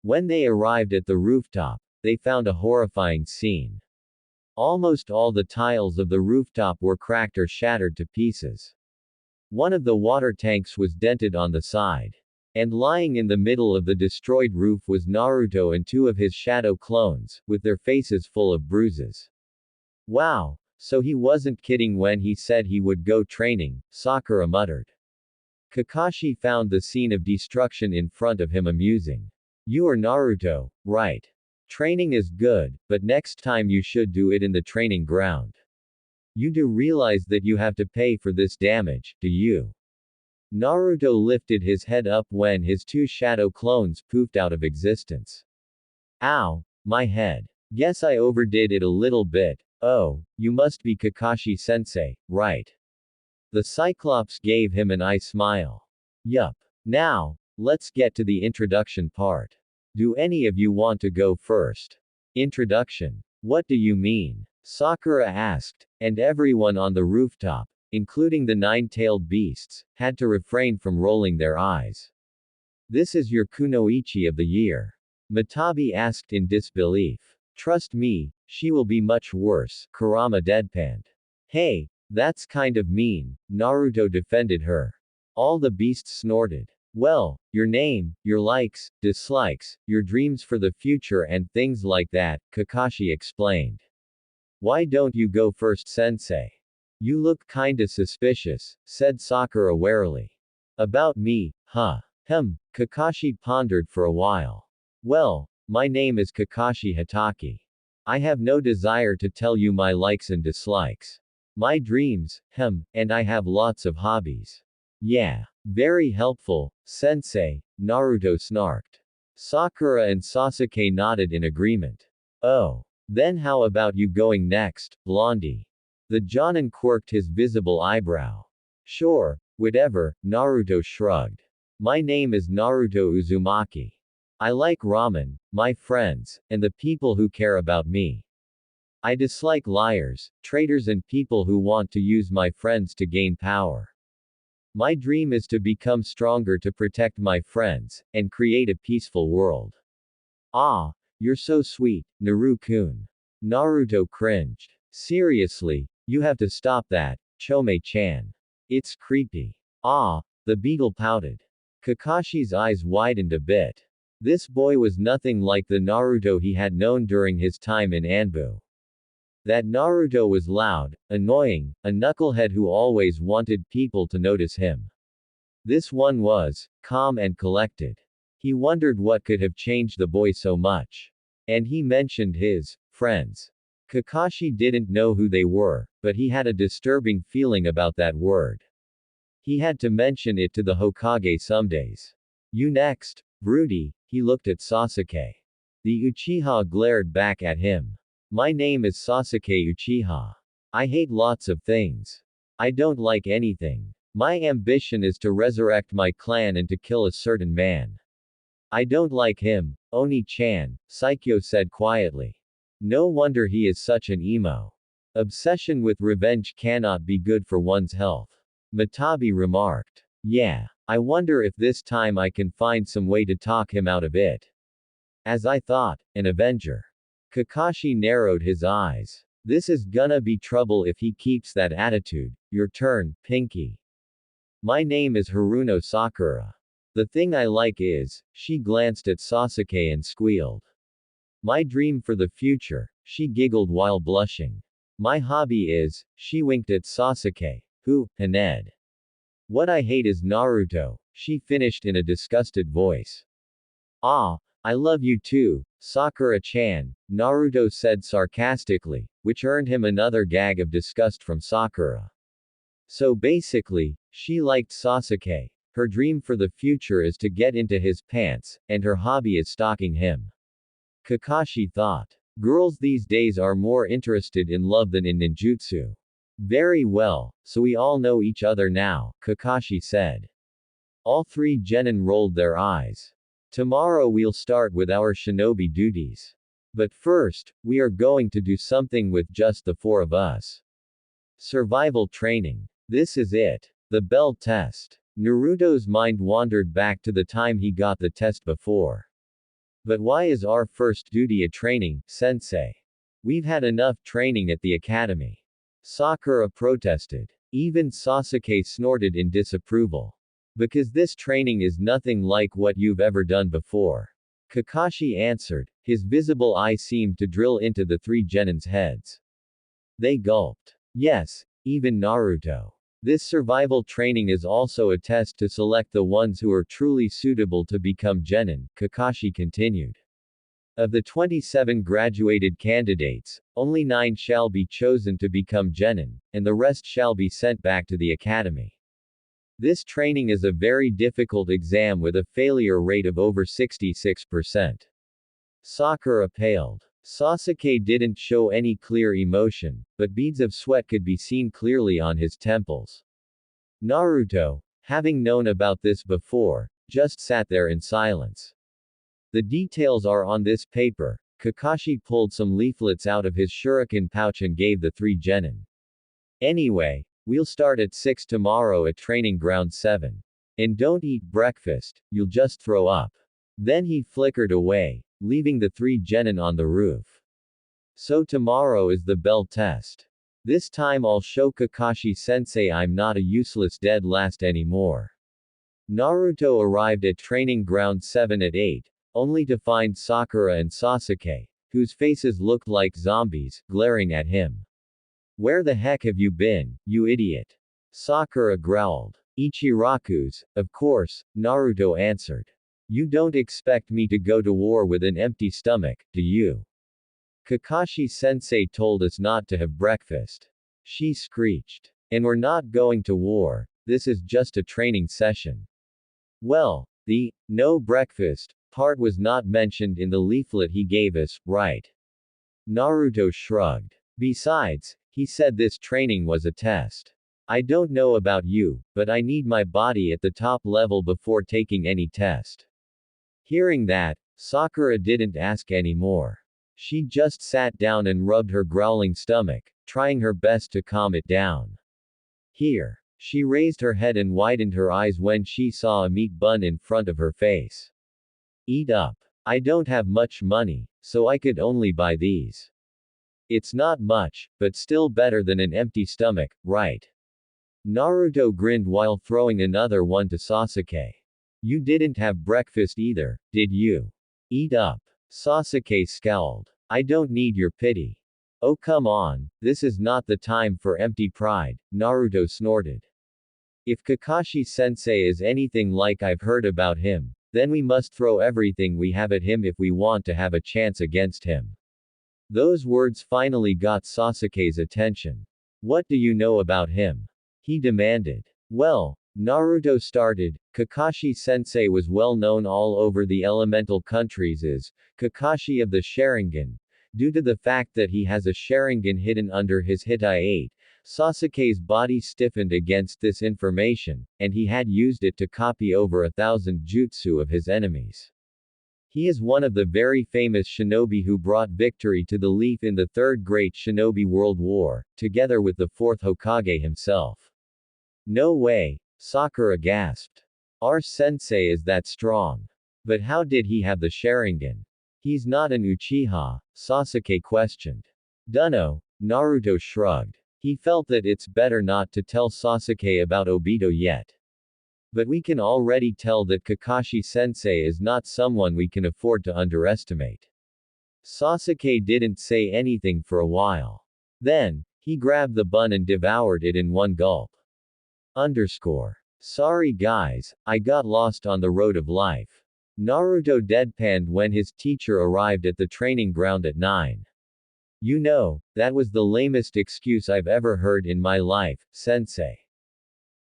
When they arrived at the rooftop, they found a horrifying scene. Almost all the tiles of the rooftop were cracked or shattered to pieces. One of the water tanks was dented on the side. And lying in the middle of the destroyed roof was Naruto and 2 of his shadow clones, with their faces full of bruises. Wow, so he wasn't kidding when he said he would go training, Sakura muttered. Kakashi found the scene of destruction in front of him amusing. You are Naruto, right? Training is good, but next time you should do it in the training ground. You do realize that you have to pay for this damage, do you? Naruto lifted his head up when his 2 shadow clones poofed out of existence. Ow, my head. Guess I overdid it a little bit. Oh, you must be Kakashi-sensei, right? The Cyclops gave him an eye smile. Yup. Now, let's get to the introduction part. Do any of you want to go first? Introduction. What do you mean? Sakura asked, and everyone on the rooftop, including the 9-tailed beasts, had to refrain from rolling their eyes. This is your kunoichi of the year. Matabi asked in disbelief. Trust me, she will be much worse, Kurama deadpanned. Hey, that's kind of mean, Naruto defended her. All the beasts snorted. Well, your name, your likes, dislikes, your dreams for the future and things like that, Kakashi explained. Why don't you go first, sensei? You look kinda suspicious, said Sakura warily. About me, huh? Kakashi pondered for a while. Well, my name is Kakashi Hatake. I have no desire to tell you my likes and dislikes. My dreams, and I have lots of hobbies. Yeah. Very helpful, sensei, Naruto snarked. Sakura and Sasuke nodded in agreement. Oh. Then how about you going next, Blondie? The Jonin quirked his visible eyebrow. Sure, whatever, Naruto shrugged. My name is Naruto Uzumaki. I like ramen, my friends, and the people who care about me. I dislike liars, traitors and people who want to use my friends to gain power. My dream is to become stronger to protect my friends, and create a peaceful world. Ah, you're so sweet, Naru-kun. Naruto cringed. Seriously, you have to stop that, Chome-chan. It's creepy. Ah, the beetle pouted. Kakashi's eyes widened a bit. This boy was nothing like the Naruto he had known during his time in Anbu. That Naruto was loud, annoying, a knucklehead who always wanted people to notice him. This one was calm and collected. He wondered what could have changed the boy so much. And he mentioned his friends. Kakashi didn't know who they were, but he had a disturbing feeling about that word. He had to mention it to the Hokage some days. You next, Broody, he looked at Sasuke. The Uchiha glared back at him. My name is Sasuke Uchiha. I hate lots of things. I don't like anything. My ambition is to resurrect my clan and to kill a certain man. I don't like him, Oni-chan, Saikyo said quietly. No wonder he is such an emo. Obsession with revenge cannot be good for one's health. Matabi remarked. Yeah. I wonder if this time I can find some way to talk him out of it. As I thought, an Avenger. Kakashi narrowed his eyes. This is gonna be trouble if he keeps that attitude. Your turn, Pinky. My name is Haruno Sakura. The thing I like is, she glanced at Sasuke and squealed. My dream for the future, she giggled while blushing. My hobby is, she winked at Sasuke, who, Haned. What I hate is Naruto, she finished in a disgusted voice. Ah, I love you too, Sakura-chan, Naruto said sarcastically, which earned him another gag of disgust from Sakura. So basically, she liked Sasuke. Her dream for the future is to get into his pants, and her hobby is stalking him. Kakashi thought. Girls these days are more interested in love than in ninjutsu. Very well, so we all know each other now, Kakashi said. All three genin rolled their eyes. Tomorrow we'll start with our shinobi duties. But first, we are going to do something with just the four of us. Survival training. This is it. The bell test. Naruto's mind wandered back to the time he got the test before. But why is our first duty a training, sensei? We've had enough training at the academy. Sakura protested. Even Sasuke snorted in disapproval. Because this training is nothing like what you've ever done before. Kakashi answered. His visible eye seemed to drill into the three genins' heads. They gulped. Yes, even Naruto. This survival training is also a test to select the ones who are truly suitable to become genin, Kakashi continued. Of the 27 graduated candidates, only 9 shall be chosen to become genin, and the rest shall be sent back to the academy. This training is a very difficult exam with a failure rate of over 66%. Sakura paled. Sasuke didn't show any clear emotion, but beads of sweat could be seen clearly on his temples. Naruto, having known about this before, just sat there in silence. The details are on this paper. Kakashi pulled some leaflets out of his shuriken pouch and gave the three genin. Anyway, we'll start at 6 tomorrow at training ground 7. And don't eat breakfast, you'll just throw up. Then he flickered away, leaving the three genin on the roof. So tomorrow is the bell test. This time I'll show Kakashi-sensei I'm not a useless dead last anymore. Naruto arrived at training ground 7 at 8, only to find Sakura and Sasuke, whose faces looked like zombies, glaring at him. Where the heck have you been, you idiot? Sakura growled. Ichiraku's, of course, Naruto answered. You don't expect me to go to war with an empty stomach, do you? Kakashi-sensei told us not to have breakfast. She screeched. And we're not going to war, this is just a training session. Well, the no breakfast part was not mentioned in the leaflet he gave us, right? Naruto shrugged. Besides, he said this training was a test. I don't know about you, but I need my body at the top level before taking any test. Hearing that, Sakura didn't ask anymore. She just sat down and rubbed her growling stomach, trying her best to calm it down. Here. She raised her head and widened her eyes when she saw a meat bun in front of her face. Eat up. I don't have much money, so I could only buy these. It's not much, but still better than an empty stomach, right? Naruto grinned while throwing another one to Sasuke. You didn't have breakfast either, did you? Eat up. Sasuke scowled. I don't need your pity. Oh come on, this is not the time for empty pride, Naruto snorted. If Kakashi-sensei is anything like I've heard about him, then we must throw everything we have at him if we want to have a chance against him. Those words finally got Sasuke's attention. What do you know about him? He demanded. Well, Naruto started, Kakashi-sensei was well known all over the elemental countries as Kakashi of the Sharingan, Due to the fact that he has a Sharingan hidden under his Hitai 8, Sasuke's body stiffened against this information, and he had used it to copy over 1,000 jutsu of his enemies. He is one of the very famous shinobi who brought victory to the Leaf in the Third Great Shinobi World War, together with the fourth Hokage himself. No way, Sakura gasped. Our sensei is that strong. But how did he have the Sharingan? He's not an Uchiha, Sasuke questioned. Dunno, Naruto shrugged. He felt that it's better not to tell Sasuke about Obito yet. But we can already tell that Kakashi-sensei is not someone we can afford to underestimate. Sasuke didn't say anything for a while. Then, he grabbed the bun and devoured it in one gulp. Sorry guys, I got lost on the road of life. Naruto deadpanned when his teacher arrived at the training ground at 9. You know, that was the lamest excuse I've ever heard in my life, sensei.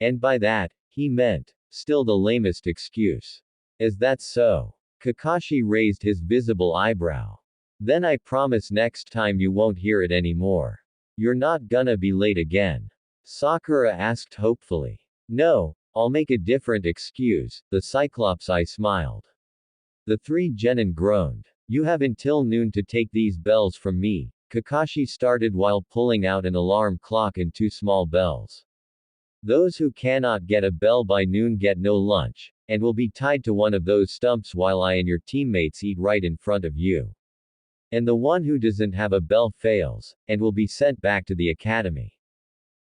And by that, he meant, still the lamest excuse. Is that so? Kakashi raised his visible eyebrow. Then I promise next time you won't hear it anymore. You're not gonna be late again. Sakura asked hopefully. No, I'll make a different excuse, the Cyclops Eye smiled. The three genin groaned. You have until noon to take these bells from me, Kakashi started while pulling out an alarm clock and 2 small bells. Those who cannot get a bell by noon get no lunch, and will be tied to one of those stumps while I and your teammates eat right in front of you. And the one who doesn't have a bell fails, and will be sent back to the academy.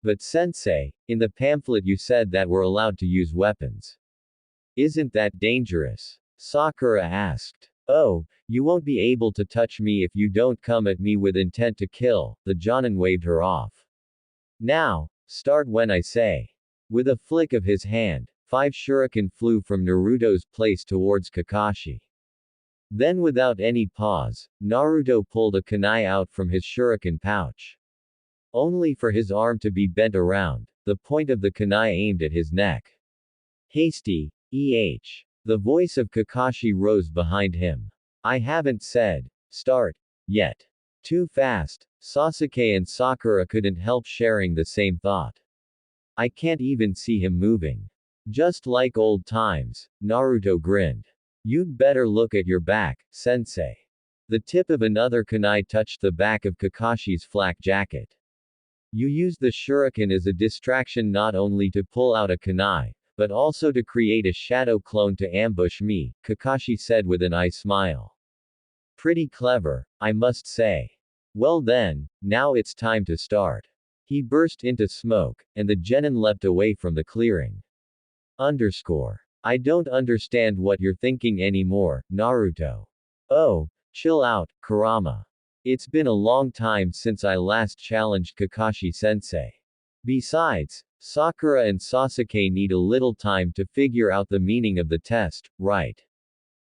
But sensei, in the pamphlet you said that we're allowed to use weapons. Isn't that dangerous? Sakura asked. Oh, you won't be able to touch me if you don't come at me with intent to kill, the Jonin waved her off. Now, start when I say. With a flick of his hand, 5 shuriken flew from Naruto's place towards Kakashi. Then without any pause, Naruto pulled a kunai out from his shuriken pouch. Only for his arm to be bent around, the point of the kunai aimed at his neck. Hasty, The voice of Kakashi rose behind him. I haven't said, start, yet. Too fast, Sasuke and Sakura couldn't help sharing the same thought. I can't even see him moving. Just like old times, Naruto grinned. You'd better look at your back, sensei. The tip of another kunai touched the back of Kakashi's flak jacket. You used the shuriken as a distraction not only to pull out a kunai, but also to create a shadow clone to ambush me, Kakashi said with an eye smile. Pretty clever, I must say. Well then, now it's time to start. He burst into smoke, and the genin leapt away from the clearing. I don't understand what you're thinking anymore, Naruto. Oh, chill out, Kurama. It's been a long time since I last challenged Kakashi-sensei. Besides, Sakura and Sasuke need a little time to figure out the meaning of the test, right?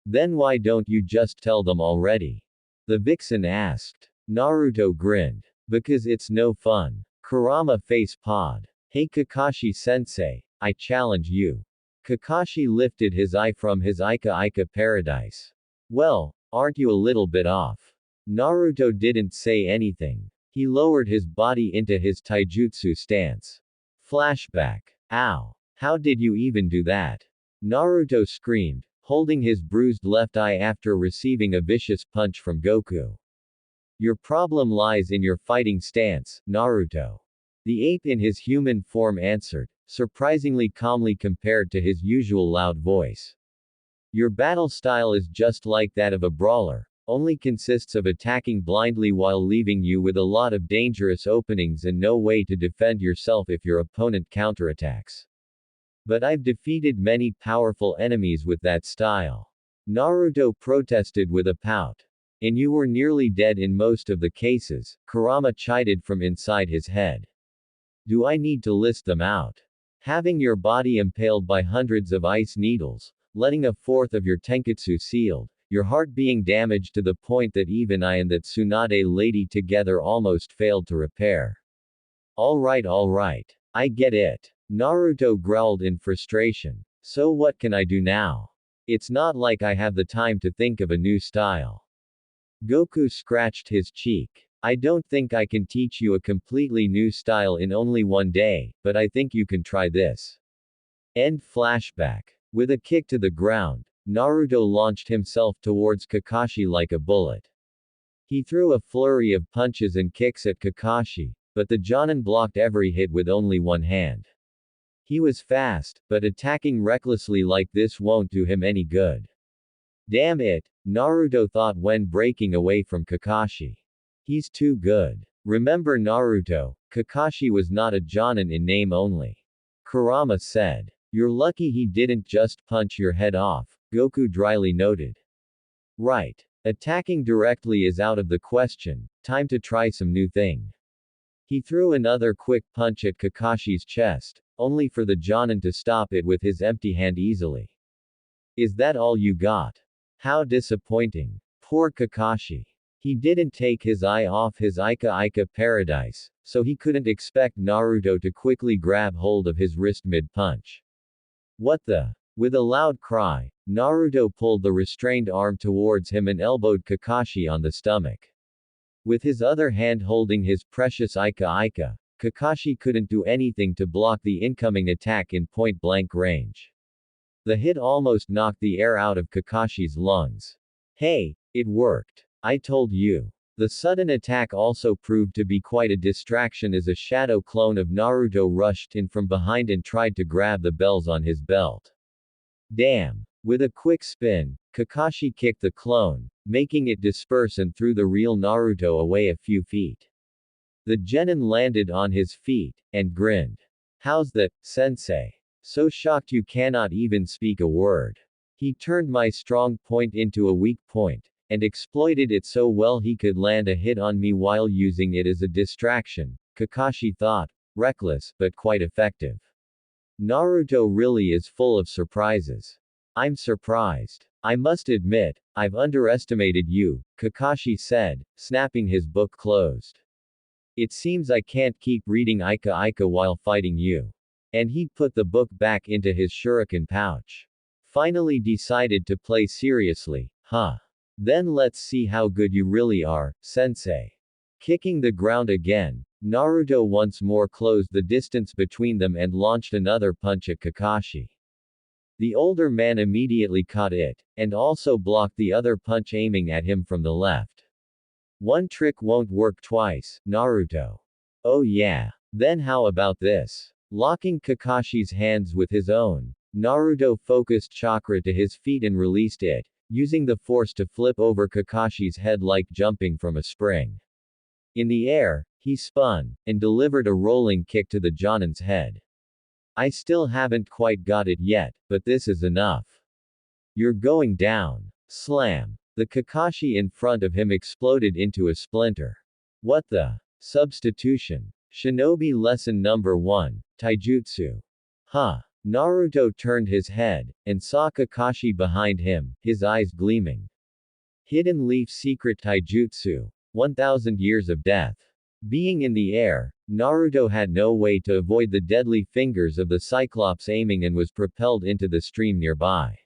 Then why don't you just tell them already? The vixen asked. Naruto grinned. Because it's no fun. Kurama face pawed. Hey Kakashi-sensei, I challenge you. Kakashi lifted his eye from his Ika paradise. Well, aren't you a little bit off? Naruto didn't say anything. He lowered his body into his taijutsu stance. Flashback. Ow. How did you even do that? Naruto screamed, holding his bruised left eye after receiving a vicious punch from Goku. Your problem lies in your fighting stance, Naruto. The ape in his human form answered, surprisingly calmly compared to his usual loud voice. Your battle style is just like that of a brawler, only consists of attacking blindly while leaving you with a lot of dangerous openings and no way to defend yourself if your opponent counterattacks. But I've defeated many powerful enemies with that style. Naruto protested with a pout. And you were nearly dead in most of the cases, Kurama chided from inside his head. Do I need to list them out? Having your body impaled by hundreds of ice needles, letting a fourth of your tenketsu sealed, your heart being damaged to the point that even I and that Tsunade lady together almost failed to repair. Alright, I get it. Naruto growled in frustration. So what can I do now? It's not like I have the time to think of a new style. Goku scratched his cheek. I don't think I can teach you a completely new style in only one day, but I think you can try this. End flashback. With a kick to the ground, Naruto launched himself towards Kakashi like a bullet. He threw a flurry of punches and kicks at Kakashi, but the Jonin blocked every hit with only one hand. He was fast, but attacking recklessly like this won't do him any good. Damn it, Naruto thought when breaking away from Kakashi. He's too good. Remember Naruto, Kakashi was not a Jonin in name only. Kurama said. You're lucky he didn't just punch your head off, Goku dryly noted. Right. Attacking directly is out of the question, time to try some new thing. He threw another quick punch at Kakashi's chest, only for the Jonin to stop it with his empty hand easily. Is that all you got? How disappointing. Poor Kakashi. He didn't take his eye off his Ika paradise, so he couldn't expect Naruto to quickly grab hold of his wrist mid-punch. What the? With a loud cry, Naruto pulled the restrained arm towards him and elbowed Kakashi on the stomach. With his other hand holding his precious Ika, Kakashi couldn't do anything to block the incoming attack in point-blank range. The hit almost knocked the air out of Kakashi's lungs. Hey, it worked. I told you. The sudden attack also proved to be quite a distraction as a shadow clone of Naruto rushed in from behind and tried to grab the bells on his belt. Damn. With a quick spin, Kakashi kicked the clone, making it disperse and threw the real Naruto away a few feet. The genin landed on his feet, and grinned. How's that, sensei? So shocked you cannot even speak a word. He turned my strong point into a weak point, and exploited it so well he could land a hit on me while using it as a distraction, Kakashi thought. Reckless, but quite effective. Naruto really is full of surprises. I'm surprised. I must admit, I've underestimated you, Kakashi said, snapping his book closed. It seems I can't keep reading Ika while fighting you. And he put the book back into his shuriken pouch. Finally decided to play seriously, huh? Then let's see how good you really are, sensei. Kicking the ground again, Naruto once more closed the distance between them and launched another punch at Kakashi. The older man immediately caught it, and also blocked the other punch aiming at him from the left. One trick won't work twice, Naruto. Oh yeah. Then how about this? Locking Kakashi's hands with his own, Naruto focused chakra to his feet and released it, using the force to flip over Kakashi's head like jumping from a spring. In the air, he spun, and delivered a rolling kick to the Jonin's head. I still haven't quite got it yet, but this is enough. You're going down. Slam. The Kakashi in front of him exploded into a splinter. What the? Substitution. Shinobi lesson number 1, Taijutsu. Huh. Naruto turned his head, and saw Kakashi behind him, his eyes gleaming. Hidden Leaf Secret Taijutsu. 1000 Years of Death. Being in the air, Naruto had no way to avoid the deadly fingers of the Cyclops aiming and was propelled into the stream nearby.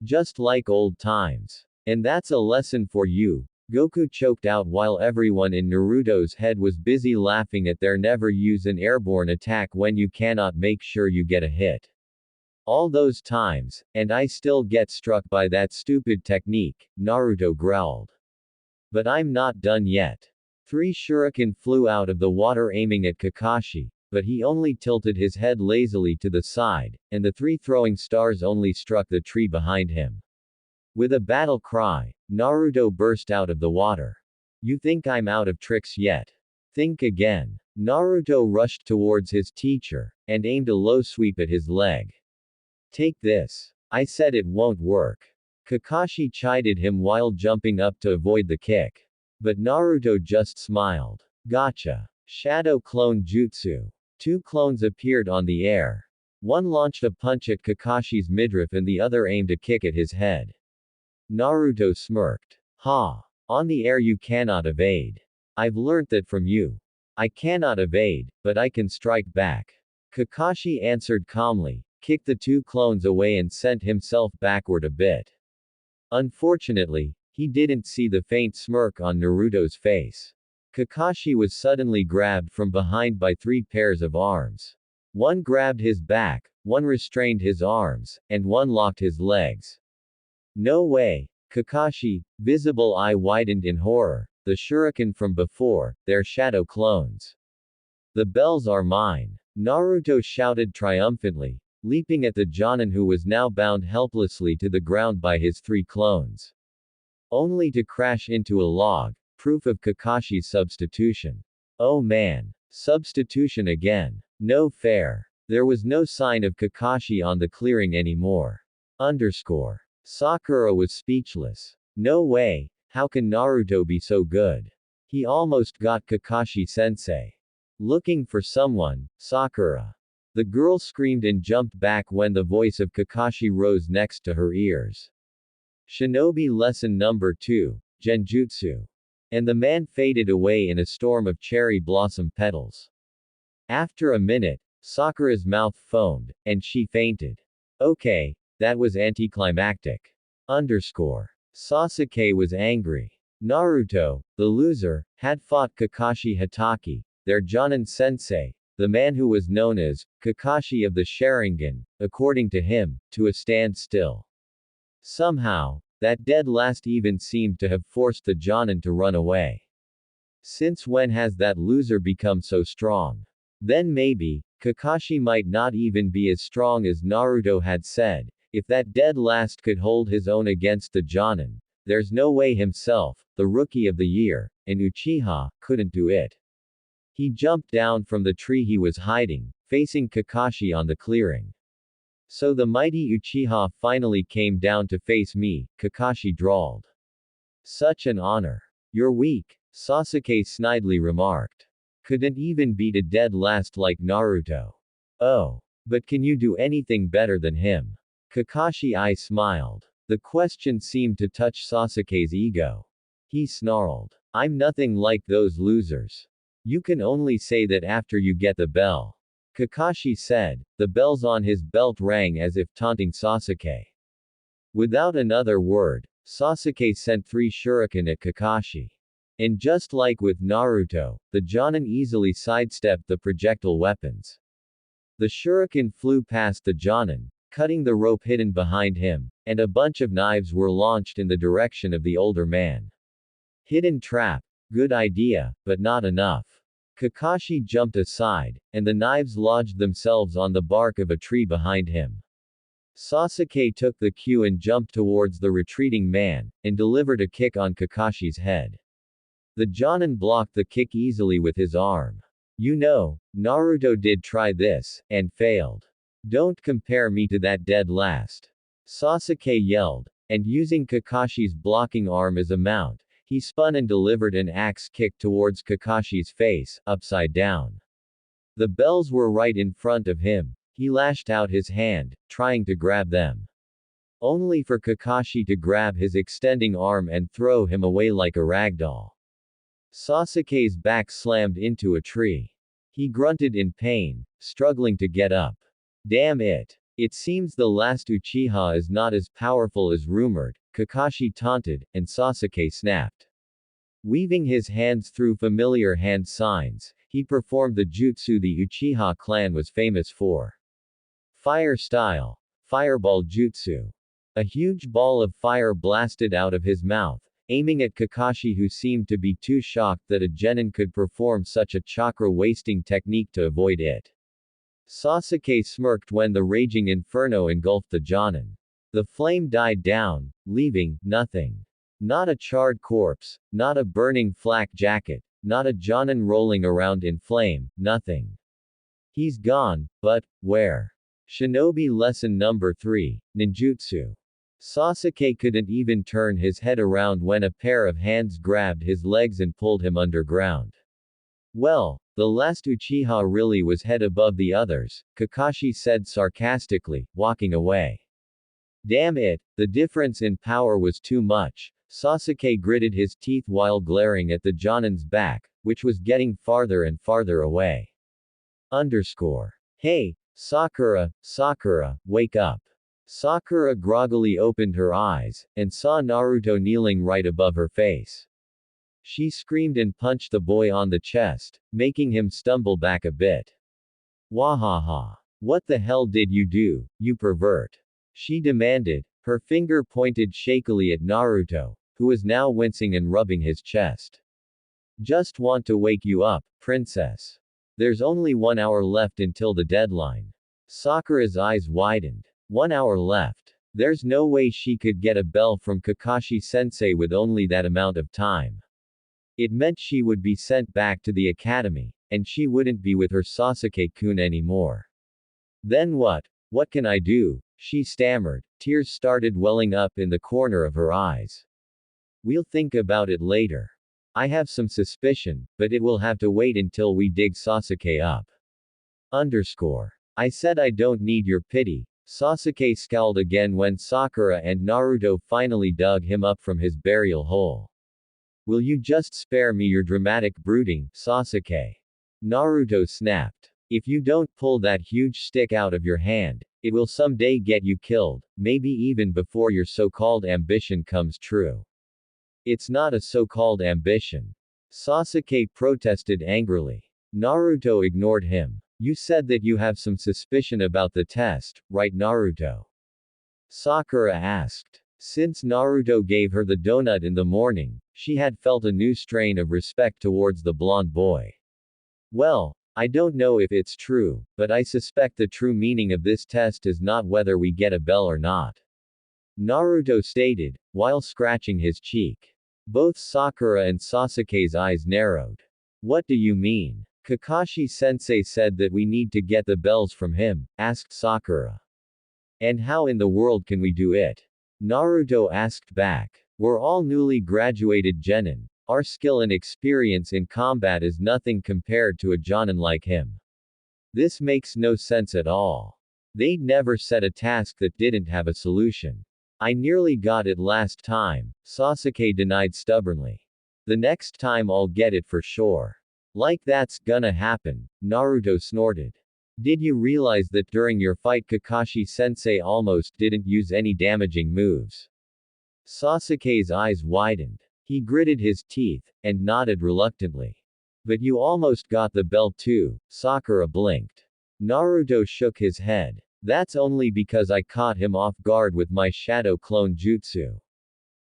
Just like old times. And that's a lesson for you, Goku choked out while everyone in Naruto's head was busy laughing at their never use an airborne attack when you cannot make sure you get a hit. All those times, and I still get struck by that stupid technique, Naruto growled. But I'm not done yet. 3 shuriken flew out of the water aiming at Kakashi, but he only tilted his head lazily to the side, and the 3 throwing stars only struck the tree behind him. With a battle cry, Naruto burst out of the water. You think I'm out of tricks yet? Think again. Naruto rushed towards his teacher, and aimed a low sweep at his leg. Take this. I said it won't work. Kakashi chided him while jumping up to avoid the kick. But Naruto just smiled. Gotcha. Shadow Clone Jutsu. 2 clones appeared on the air. One launched a punch at Kakashi's midriff and the other aimed a kick at his head. Naruto smirked. Ha! On the air you cannot evade. I've learnt that from you. I cannot evade, but I can strike back. Kakashi answered calmly, kicked the 2 clones away and sent himself backward a bit. Unfortunately, He didn't see the faint smirk on Naruto's face. Kakashi was suddenly grabbed from behind by 3 pairs of arms. One grabbed his back, one restrained his arms, and one locked his legs. No way! Kakashi, visible eye widened in horror. The shuriken from before, they're shadow clones. The bells are mine. Naruto shouted triumphantly, leaping at the Jonin who was now bound helplessly to the ground by his 3 clones. Only to crash into a log, proof of Kakashi's substitution. Oh man. Substitution again. No fair. There was no sign of Kakashi on the clearing anymore. Sakura was speechless. No way, how can Naruto be so good? He almost got Kakashi-sensei. Looking for someone, Sakura. The girl screamed and jumped back when the voice of Kakashi rose next to her ears. Shinobi Lesson Number 2, Genjutsu. And the man faded away in a storm of cherry blossom petals. After a minute, Sakura's mouth foamed, and she fainted. Okay, that was anticlimactic. Sasuke was angry. Naruto, the loser, had fought Kakashi Hatake, their Jonin-sensei, the man who was known as Kakashi of the Sharingan, according to him, to a standstill. Somehow, that dead last even seemed to have forced the Jonin to run away. Since when has that loser become so strong? Then maybe, Kakashi might not even be as strong as Naruto had said. If that dead last could hold his own against the Jonin, there's no way himself, the Rookie of the Year, and Uchiha, couldn't do it. He jumped down from the tree he was hiding, facing Kakashi on the clearing. So the mighty Uchiha finally came down to face me, Kakashi drawled. Such an honor. You're weak, Sasuke snidely remarked. Couldn't even beat a dead last like Naruto. Oh. But can you do anything better than him? Kakashi smiled. The question seemed to touch Sasuke's ego. He snarled. I'm nothing like those losers. You can only say that after you get the bell. Kakashi said. The bells on his belt rang as if taunting Sasuke. Without another word, Sasuke sent 3 shuriken at Kakashi. And just like with Naruto, the Jonin easily sidestepped the projectile weapons. The shuriken flew past the Jonin, cutting the rope hidden behind him, and a bunch of knives were launched in the direction of the older man. Hidden trap. Good idea, but not enough. Kakashi jumped aside, and the knives lodged themselves on the bark of a tree behind him. Sasuke took the cue and jumped towards the retreating man, and delivered a kick on Kakashi's head. The Jonin blocked the kick easily with his arm. You know, Naruto did try this, and failed. Don't compare me to that dead last. Sasuke yelled, and using Kakashi's blocking arm as a mount, he spun and delivered an axe kick towards Kakashi's face, upside down. The bells were right in front of him. He lashed out his hand, trying to grab them. Only for Kakashi to grab his extending arm and throw him away like a ragdoll. Sasuke's back slammed into a tree. He grunted in pain, struggling to get up. Damn it. It seems the last Uchiha is not as powerful as rumored, Kakashi taunted, and Sasuke snapped. Weaving his hands through familiar hand signs, he performed the jutsu the Uchiha clan was famous for. Fire style. Fireball jutsu. A huge ball of fire blasted out of his mouth, aiming at Kakashi, who seemed to be too shocked that a genin could perform such a chakra-wasting technique to avoid it. Sasuke smirked when the raging inferno engulfed the Jonin. The flame died down, leaving nothing. Not a charred corpse, not a burning flak jacket, not a Jonin rolling around in flame, nothing. He's gone, but where? Shinobi Lesson Number 3, Ninjutsu. Sasuke couldn't even turn his head around when a pair of hands grabbed his legs and pulled him underground. Well, the last Uchiha really was head above the others, Kakashi said sarcastically, walking away. Damn it, the difference in power was too much. Sasuke gritted his teeth while glaring at the Jonin's back, which was getting farther and farther away. Hey, Sakura, wake up. Sakura groggily opened her eyes, and saw Naruto kneeling right above her face. She screamed and punched the boy on the chest, making him stumble back a bit. Wahaha. What the hell did you do, you pervert? She demanded, her finger pointed shakily at Naruto, who was now wincing and rubbing his chest. Just want to wake you up, princess. There's only 1 hour left until the deadline. Sakura's eyes widened. 1 hour left. There's no way she could get a bell from Kakashi-sensei with only that amount of time. It meant she would be sent back to the academy, and she wouldn't be with her Sasuke-kun anymore. Then what? What can I do? She stammered. Tears started welling up in the corner of her eyes. We'll think about it later. I have some suspicion, but it will have to wait until we dig Sasuke up. I said I don't need your pity. Sasuke scowled again when Sakura and Naruto finally dug him up from his burial hole. Will you just spare me your dramatic brooding, Sasuke? Naruto snapped. If you don't pull that huge stick out of your hand, it will someday get you killed, maybe even before your so-called ambition comes true. It's not a so-called ambition. Sasuke protested angrily. Naruto ignored him. You said that you have some suspicion about the test, right Naruto? Sakura asked. Since Naruto gave her the donut in the morning, she had felt a new strain of respect towards the blonde boy. Well, I don't know if it's true, but I suspect the true meaning of this test is not whether we get a bell or not. Naruto stated, while scratching his cheek. Both Sakura and Sasuke's eyes narrowed. What do you mean? Kakashi-sensei said that we need to get the bells from him, asked Sakura. And how in the world can we do it? Naruto asked back. We're all newly graduated genin. Our skill and experience in combat is nothing compared to a jonin like him. This makes no sense at all. They'd never set a task that didn't have a solution. I nearly got it last time, Sasuke denied stubbornly. The next time I'll get it for sure. Like that's gonna happen, Naruto snorted. Did you realize that during your fight Kakashi-sensei almost didn't use any damaging moves? Sasuke's eyes widened. He gritted his teeth, and nodded reluctantly. But you almost got the bell too, Sakura blinked. Naruto shook his head. That's only because I caught him off guard with my shadow clone jutsu.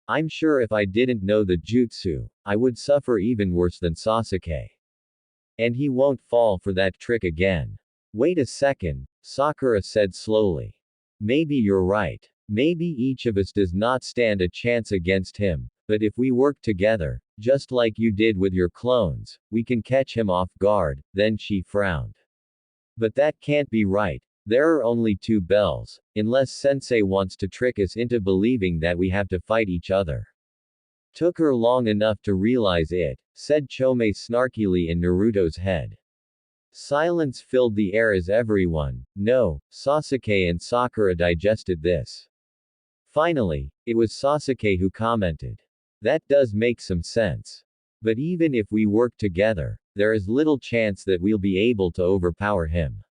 I'm sure if I didn't know the jutsu, I would suffer even worse than Sasuke. And he won't fall for that trick again. Wait a second, Sakura said slowly. Maybe you're right. Maybe each of us does not stand a chance against him, but if we work together, just like you did with your clones, we can catch him off guard. Then she frowned. But that can't be right. There are only 2 bells, unless Sensei wants to trick us into believing that we have to fight each other. Took her long enough to realize it, said Chome snarkily in Naruto's head. Silence filled the air as everyone, no, Sasuke and Sakura digested this. Finally, it was Sasuke who commented. That does make some sense. But even if we work together, there is little chance that we'll be able to overpower him.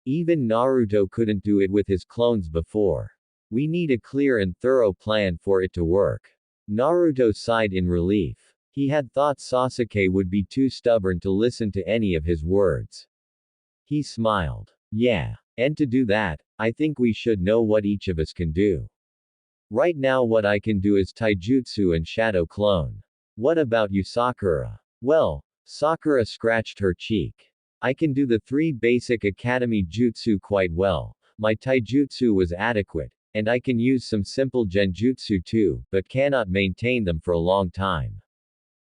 Even Naruto couldn't do it with his clones before. We need a clear and thorough plan for it to work. Naruto sighed in relief. He had thought Sasuke would be too stubborn to listen to any of his words. He smiled. Yeah. And to do that, I think we should know what each of us can do. Right now what I can do is taijutsu and shadow clone. What about you Sakura? Well, Sakura scratched her cheek. I can do the 3 basic academy jutsu quite well. My taijutsu was adequate, and I can use some simple genjutsu too, but cannot maintain them for a long time.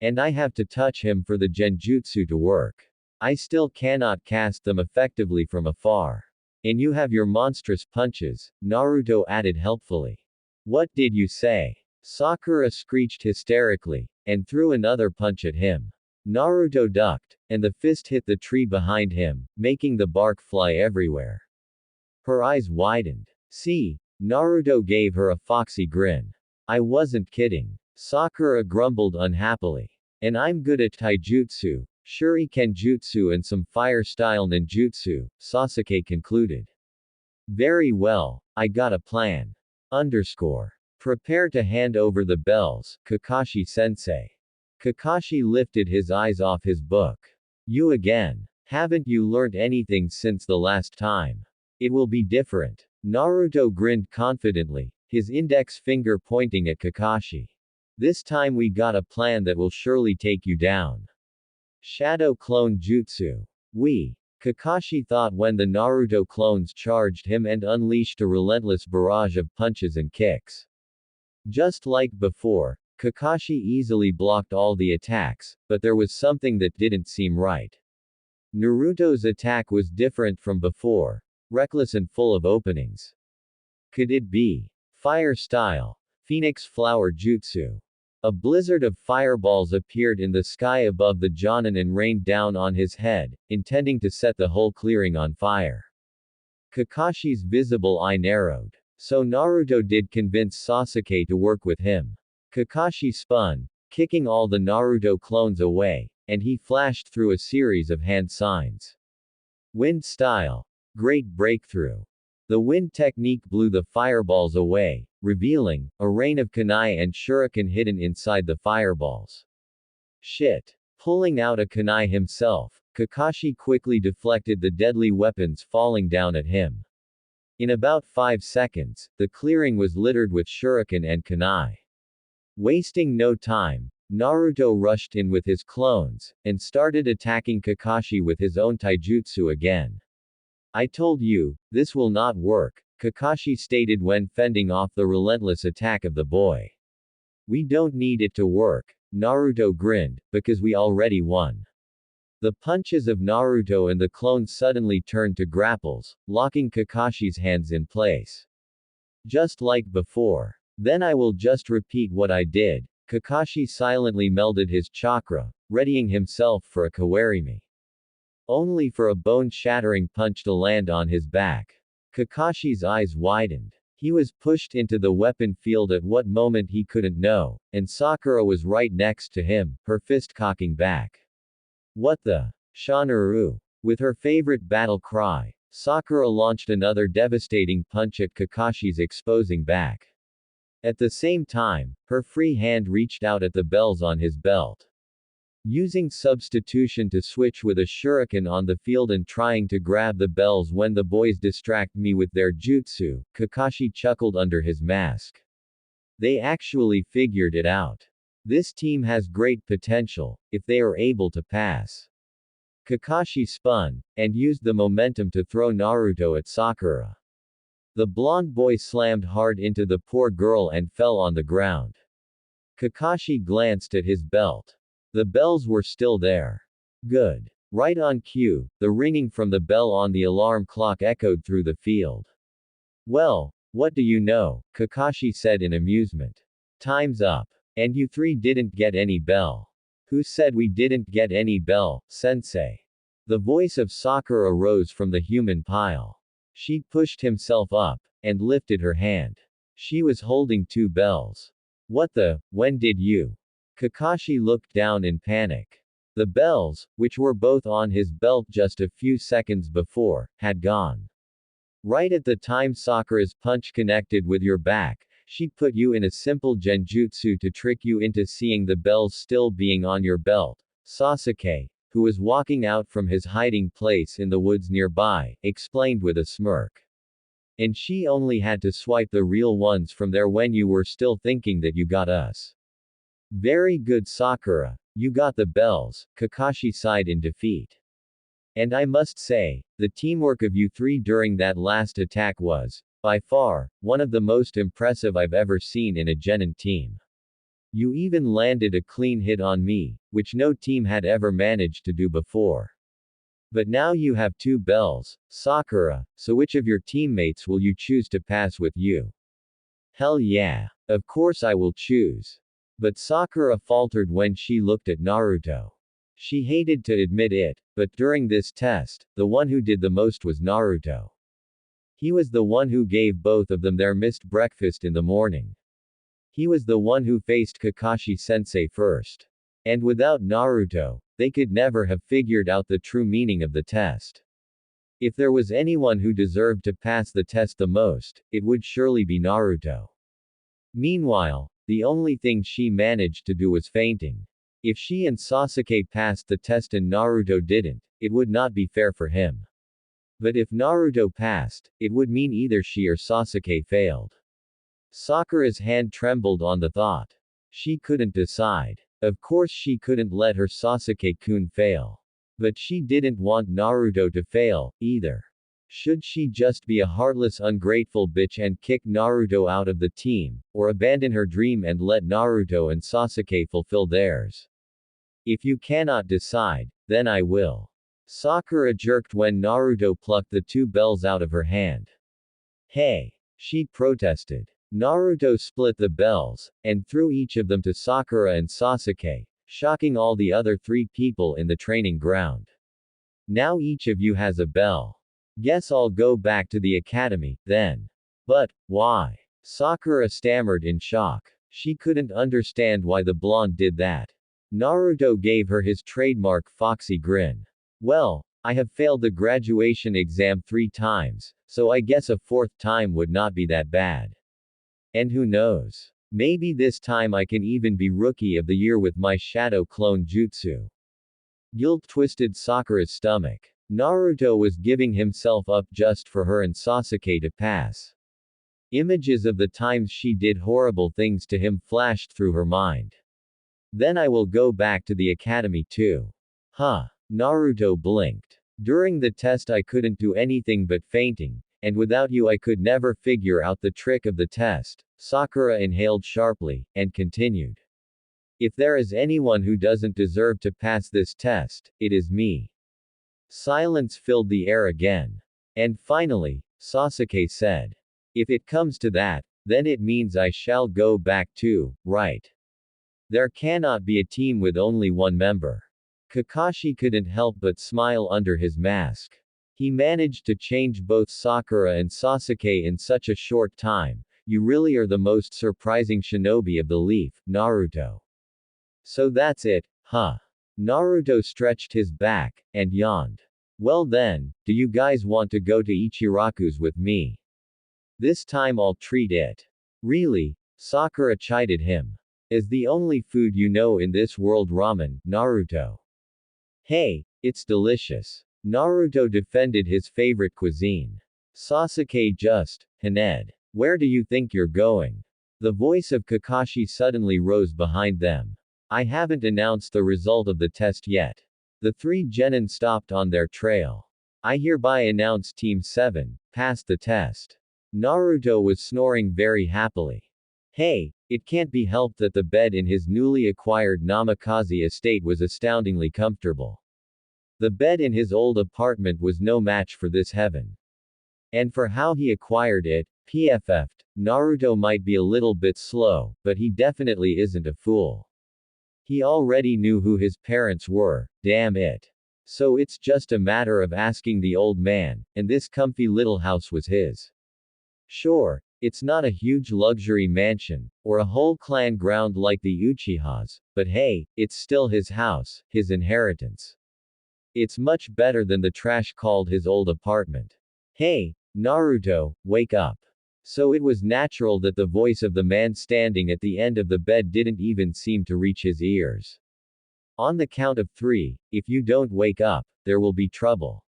And I have to touch him for the genjutsu to work. I still cannot cast them effectively from afar. And you have your monstrous punches, Naruto added helpfully. What did you say? Sakura screeched hysterically, and threw another punch at him. Naruto ducked, and the fist hit the tree behind him, making the bark fly everywhere. Her eyes widened. See? Naruto gave her a foxy grin. I wasn't kidding. Sakura grumbled unhappily. And I'm good at taijutsu, shuriken jutsu and some fire-style ninjutsu, Sasuke concluded. Very well, I got a plan. Underscore. Prepare to hand over the bells, Kakashi-sensei. Kakashi lifted his eyes off his book. You again. Haven't you learned anything since the last time? It will be different. Naruto grinned confidently, his index finger pointing at Kakashi. This time we got a plan that will surely take you down. Shadow Clone Jutsu. Kakashi thought when the Naruto clones charged him and unleashed a relentless barrage of punches and kicks. Just like before, Kakashi easily blocked all the attacks, but there was something that didn't seem right. Naruto's attack was different from before, reckless and full of openings. Could it be fire style? Phoenix Flower Jutsu. A blizzard of fireballs appeared in the sky above the Jonin and rained down on his head, intending to set the whole clearing on fire. Kakashi's visible eye narrowed. So Naruto did convince Sasuke to work with him. Kakashi spun, kicking all the Naruto clones away, and he flashed through a series of hand signs. Wind style. Great breakthrough. The wind technique blew the fireballs away, revealing a rain of kunai and shuriken hidden inside the fireballs. Shit. Pulling out a kunai himself, Kakashi quickly deflected the deadly weapons falling down at him. In about 5 seconds, the clearing was littered with shuriken and kunai. Wasting no time, Naruto rushed in with his clones, and started attacking Kakashi with his own taijutsu again. I told you, this will not work, Kakashi stated when fending off the relentless attack of the boy. We don't need it to work, Naruto grinned, because we already won. The punches of Naruto and the clones suddenly turned to grapples, locking Kakashi's hands in place. Just like before. Then I will just repeat what I did. Kakashi silently melded his chakra, readying himself for a kawarimi. Only for a bone-shattering punch to land on his back. Kakashi's eyes widened. He was pushed into the weapon field at what moment he couldn't know, and Sakura was right next to him, her fist cocking back. What the? Shanaru. With her favorite battle cry, Sakura launched another devastating punch at Kakashi's exposing back. At the same time, her free hand reached out at the bells on his belt. Using substitution to switch with a shuriken on the field and trying to grab the bells when the boys distract me with their jutsu, Kakashi chuckled under his mask. They actually figured it out. This team has great potential, if they are able to pass. Kakashi spun, and used the momentum to throw Naruto at Sakura. The blonde boy slammed hard into the poor girl and fell on the ground. Kakashi glanced at his belt. The bells were still there. Good. Right on cue, the ringing from the bell on the alarm clock echoed through the field. Well, what do you know, Kakashi said in amusement. Time's up. And you three didn't get any bell. Who said we didn't get any bell, sensei? The voice of Sakura rose from the human pile. She pushed himself up, and lifted her hand. She was holding 2 bells. What the, when did you? Kakashi looked down in panic. The bells, which were both on his belt just a few seconds before, had gone. Right at the time Sakura's punch connected with your back, she'd put you in a simple genjutsu to trick you into seeing the bells still being on your belt. Sasuke, who was walking out from his hiding place in the woods nearby, explained with a smirk. And she only had to swipe the real ones from there when you were still thinking that you got us. Very good Sakura, you got the bells, Kakashi sighed in defeat. And I must say, the teamwork of you three during that last attack was, by far, one of the most impressive I've ever seen in a genin team. You even landed a clean hit on me, which no team had ever managed to do before. But now you have 2 bells, Sakura, so which of your teammates will you choose to pass with you? Hell yeah. Of course I will choose. But Sakura faltered when she looked at Naruto. She hated to admit it, but during this test, the one who did the most was Naruto. He was the one who gave both of them their missed breakfast in the morning. He was the one who faced Kakashi-sensei first. And without Naruto, they could never have figured out the true meaning of the test. If there was anyone who deserved to pass the test the most, it would surely be Naruto. Meanwhile, the only thing she managed to do was fainting. If she and Sasuke passed the test and Naruto didn't, it would not be fair for him. But if Naruto passed, it would mean either she or Sasuke failed. Sakura's hand trembled on the thought. She couldn't decide. Of course she couldn't let her Sasuke-kun fail. But she didn't want Naruto to fail, either. Should she just be a heartless ungrateful bitch and kick Naruto out of the team, or abandon her dream and let Naruto and Sasuke fulfill theirs? If you cannot decide, then I will. Sakura jerked when Naruto plucked the two bells out of her hand. Hey! She protested. Naruto split the bells, and threw each of them to Sakura and Sasuke, shocking all the other three people in the training ground. Now each of you has a bell. Guess I'll go back to the academy, then. But, why? Sakura stammered in shock. She couldn't understand why the blonde did that. Naruto gave her his trademark foxy grin. Well, I have failed the graduation exam 3 times, so I guess a 4th time would not be that bad. And who knows? Maybe this time I can even be Rookie of the Year with my shadow clone jutsu. Guilt twisted Sakura's stomach. Naruto was giving himself up just for her and Sasuke to pass. Images of the times she did horrible things to him flashed through her mind. Then I will go back to the academy too. Huh. Naruto blinked. During the test I couldn't do anything but fainting, and without you I could never figure out the trick of the test. Sakura inhaled sharply, and continued. If there is anyone who doesn't deserve to pass this test, it is me. Silence filled the air again. And finally, Sasuke said. If it comes to that, then it means I shall go back too, right? There cannot be a team with only one member. Kakashi couldn't help but smile under his mask. He managed to change both Sakura and Sasuke in such a short time. You really are the most surprising shinobi of the leaf, Naruto. So that's it, huh? Naruto stretched his back, and yawned. Well then, do you guys want to go to Ichiraku's with me? This time I'll treat it. Really? Sakura chided him. Is the only food you know in this world ramen, Naruto? Hey, it's delicious. Naruto defended his favorite cuisine. Sasuke just, Haned. Where do you think you're going? The voice of Kakashi suddenly rose behind them. I haven't announced the result of the test yet. The 3 genin stopped on their trail. I hereby announce Team 7, passed the test. Naruto was snoring very happily. Hey, it can't be helped that the bed in his newly acquired Namikaze estate was astoundingly comfortable. The bed in his old apartment was no match for this heaven. And for how he acquired it, PFF'd, Naruto might be a little bit slow, but he definitely isn't a fool. He already knew who his parents were, damn it. So it's just a matter of asking the old man, and this comfy little house was his. Sure, it's not a huge luxury mansion, or a whole clan ground like the Uchihas, but hey, it's still his house, his inheritance. It's much better than the trash called his old apartment. Hey, Naruto, wake up. So it was natural that the voice of the man standing at the end of the bed didn't even seem to reach his ears. On the count of 3, if you don't wake up, there will be trouble.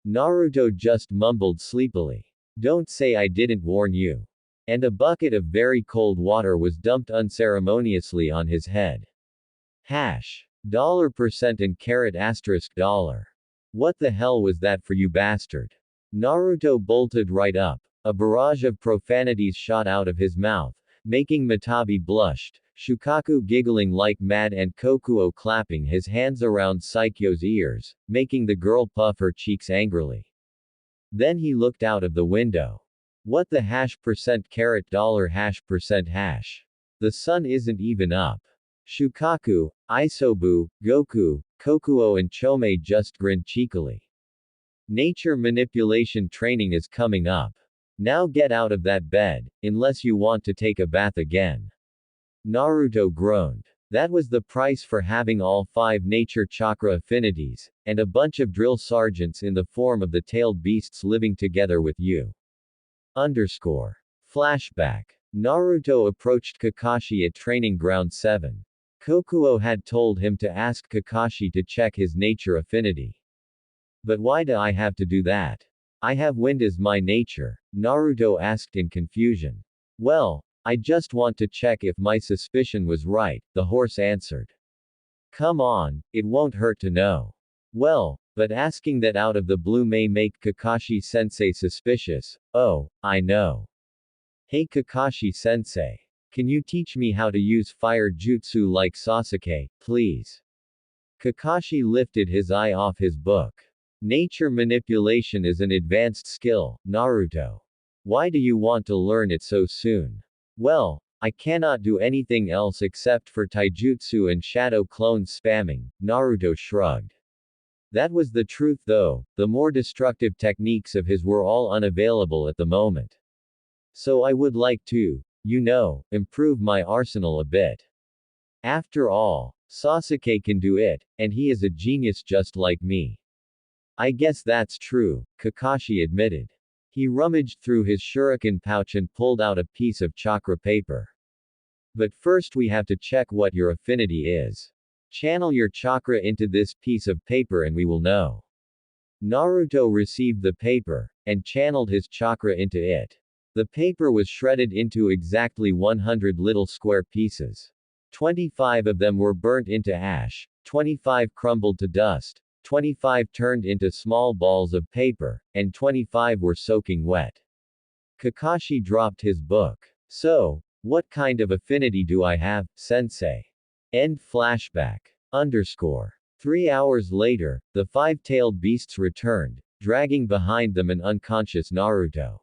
Naruto just mumbled sleepily. Don't say I didn't warn you. And a bucket of very cold water was dumped unceremoniously on his head. Hash. $% and caret asterisk $. What the hell was that for you bastard? Naruto bolted right up. A barrage of profanities shot out of his mouth, making Matabi blushed, Shukaku giggling like mad and Kokuo clapping his hands around Saikyo's ears, making the girl puff her cheeks angrily. Then he looked out of the window. What the % caret $% hash? The sun isn't even up. Shukaku, Isobu, Goku, Kokuo and Chome just grinned cheekily. Nature manipulation training is coming up. Now get out of that bed, unless you want to take a bath again. Naruto groaned. That was the price for having all 5 nature chakra affinities, and a bunch of drill sergeants in the form of the tailed beasts living together with you. Underscore. Flashback. Naruto approached Kakashi at Training Ground 7. Kokuo had told him to ask Kakashi to check his nature affinity. But why do I have to do that? I have wind as my nature, Naruto asked in confusion. Well, I just want to check if my suspicion was right, the horse answered. Come on, it won't hurt to know. Well, but asking that out of the blue may make Kakashi-sensei suspicious. Oh, I know. Hey Kakashi-sensei. Can you teach me how to use fire jutsu like Sasuke, please? Kakashi lifted his eye off his book. Nature manipulation is an advanced skill, Naruto. Why do you want to learn it so soon? Well, I cannot do anything else except for taijutsu and shadow clone spamming, Naruto shrugged. That was the truth though, the more destructive techniques of his were all unavailable at the moment. So I would like to, improve my arsenal a bit. After all, Sasuke can do it, and he is a genius just like me. I guess that's true, Kakashi admitted. He rummaged through his shuriken pouch and pulled out a piece of chakra paper. But first we have to check what your affinity is. Channel your chakra into this piece of paper and we will know. Naruto received the paper, and channeled his chakra into it. The paper was shredded into exactly 100 little square pieces. 25 of them were burnt into ash, 25 crumbled to dust, 25 turned into small balls of paper, and 25 were soaking wet. Kakashi dropped his book. So, what kind of affinity do I have, sensei? End flashback. Underscore. 3 hours later, the 5-tailed beasts returned, dragging behind them an unconscious Naruto.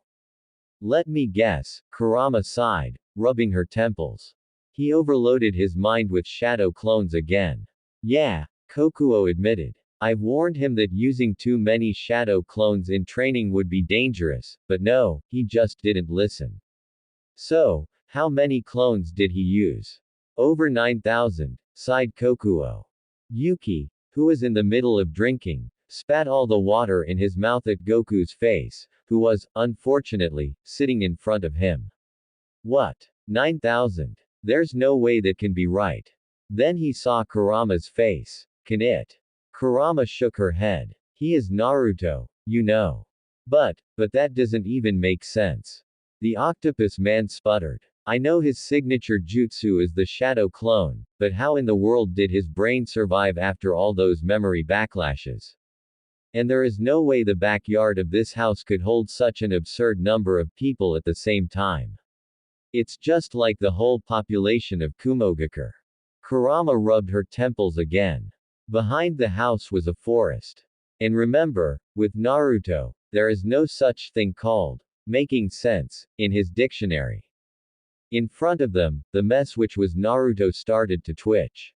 Let me guess, Kurama sighed, rubbing her temples. He overloaded his mind with shadow clones again. Yeah, Kokuo admitted. I've warned him that using too many shadow clones in training would be dangerous, but no, he just didn't listen. So, how many clones did he use? Over 9,000, sighed Kokuo. Yuki, who was in the middle of drinking, spat all the water in his mouth at Goku's face, who was, unfortunately, sitting in front of him. What? 9,000? There's no way that can be right. Then he saw Kurama's face. Can it? Kurama shook her head. He is Naruto, you know. But that doesn't even make sense. The octopus man sputtered. I know his signature jutsu is the shadow clone, but how in the world did his brain survive after all those memory backlashes? And there is no way the backyard of this house could hold such an absurd number of people at the same time. It's just like the whole population of Kumogakure. Kurama rubbed her temples again. Behind the house was a forest. And remember, with Naruto, there is no such thing called making sense in his dictionary. In front of them, the mess which was Naruto started to twitch.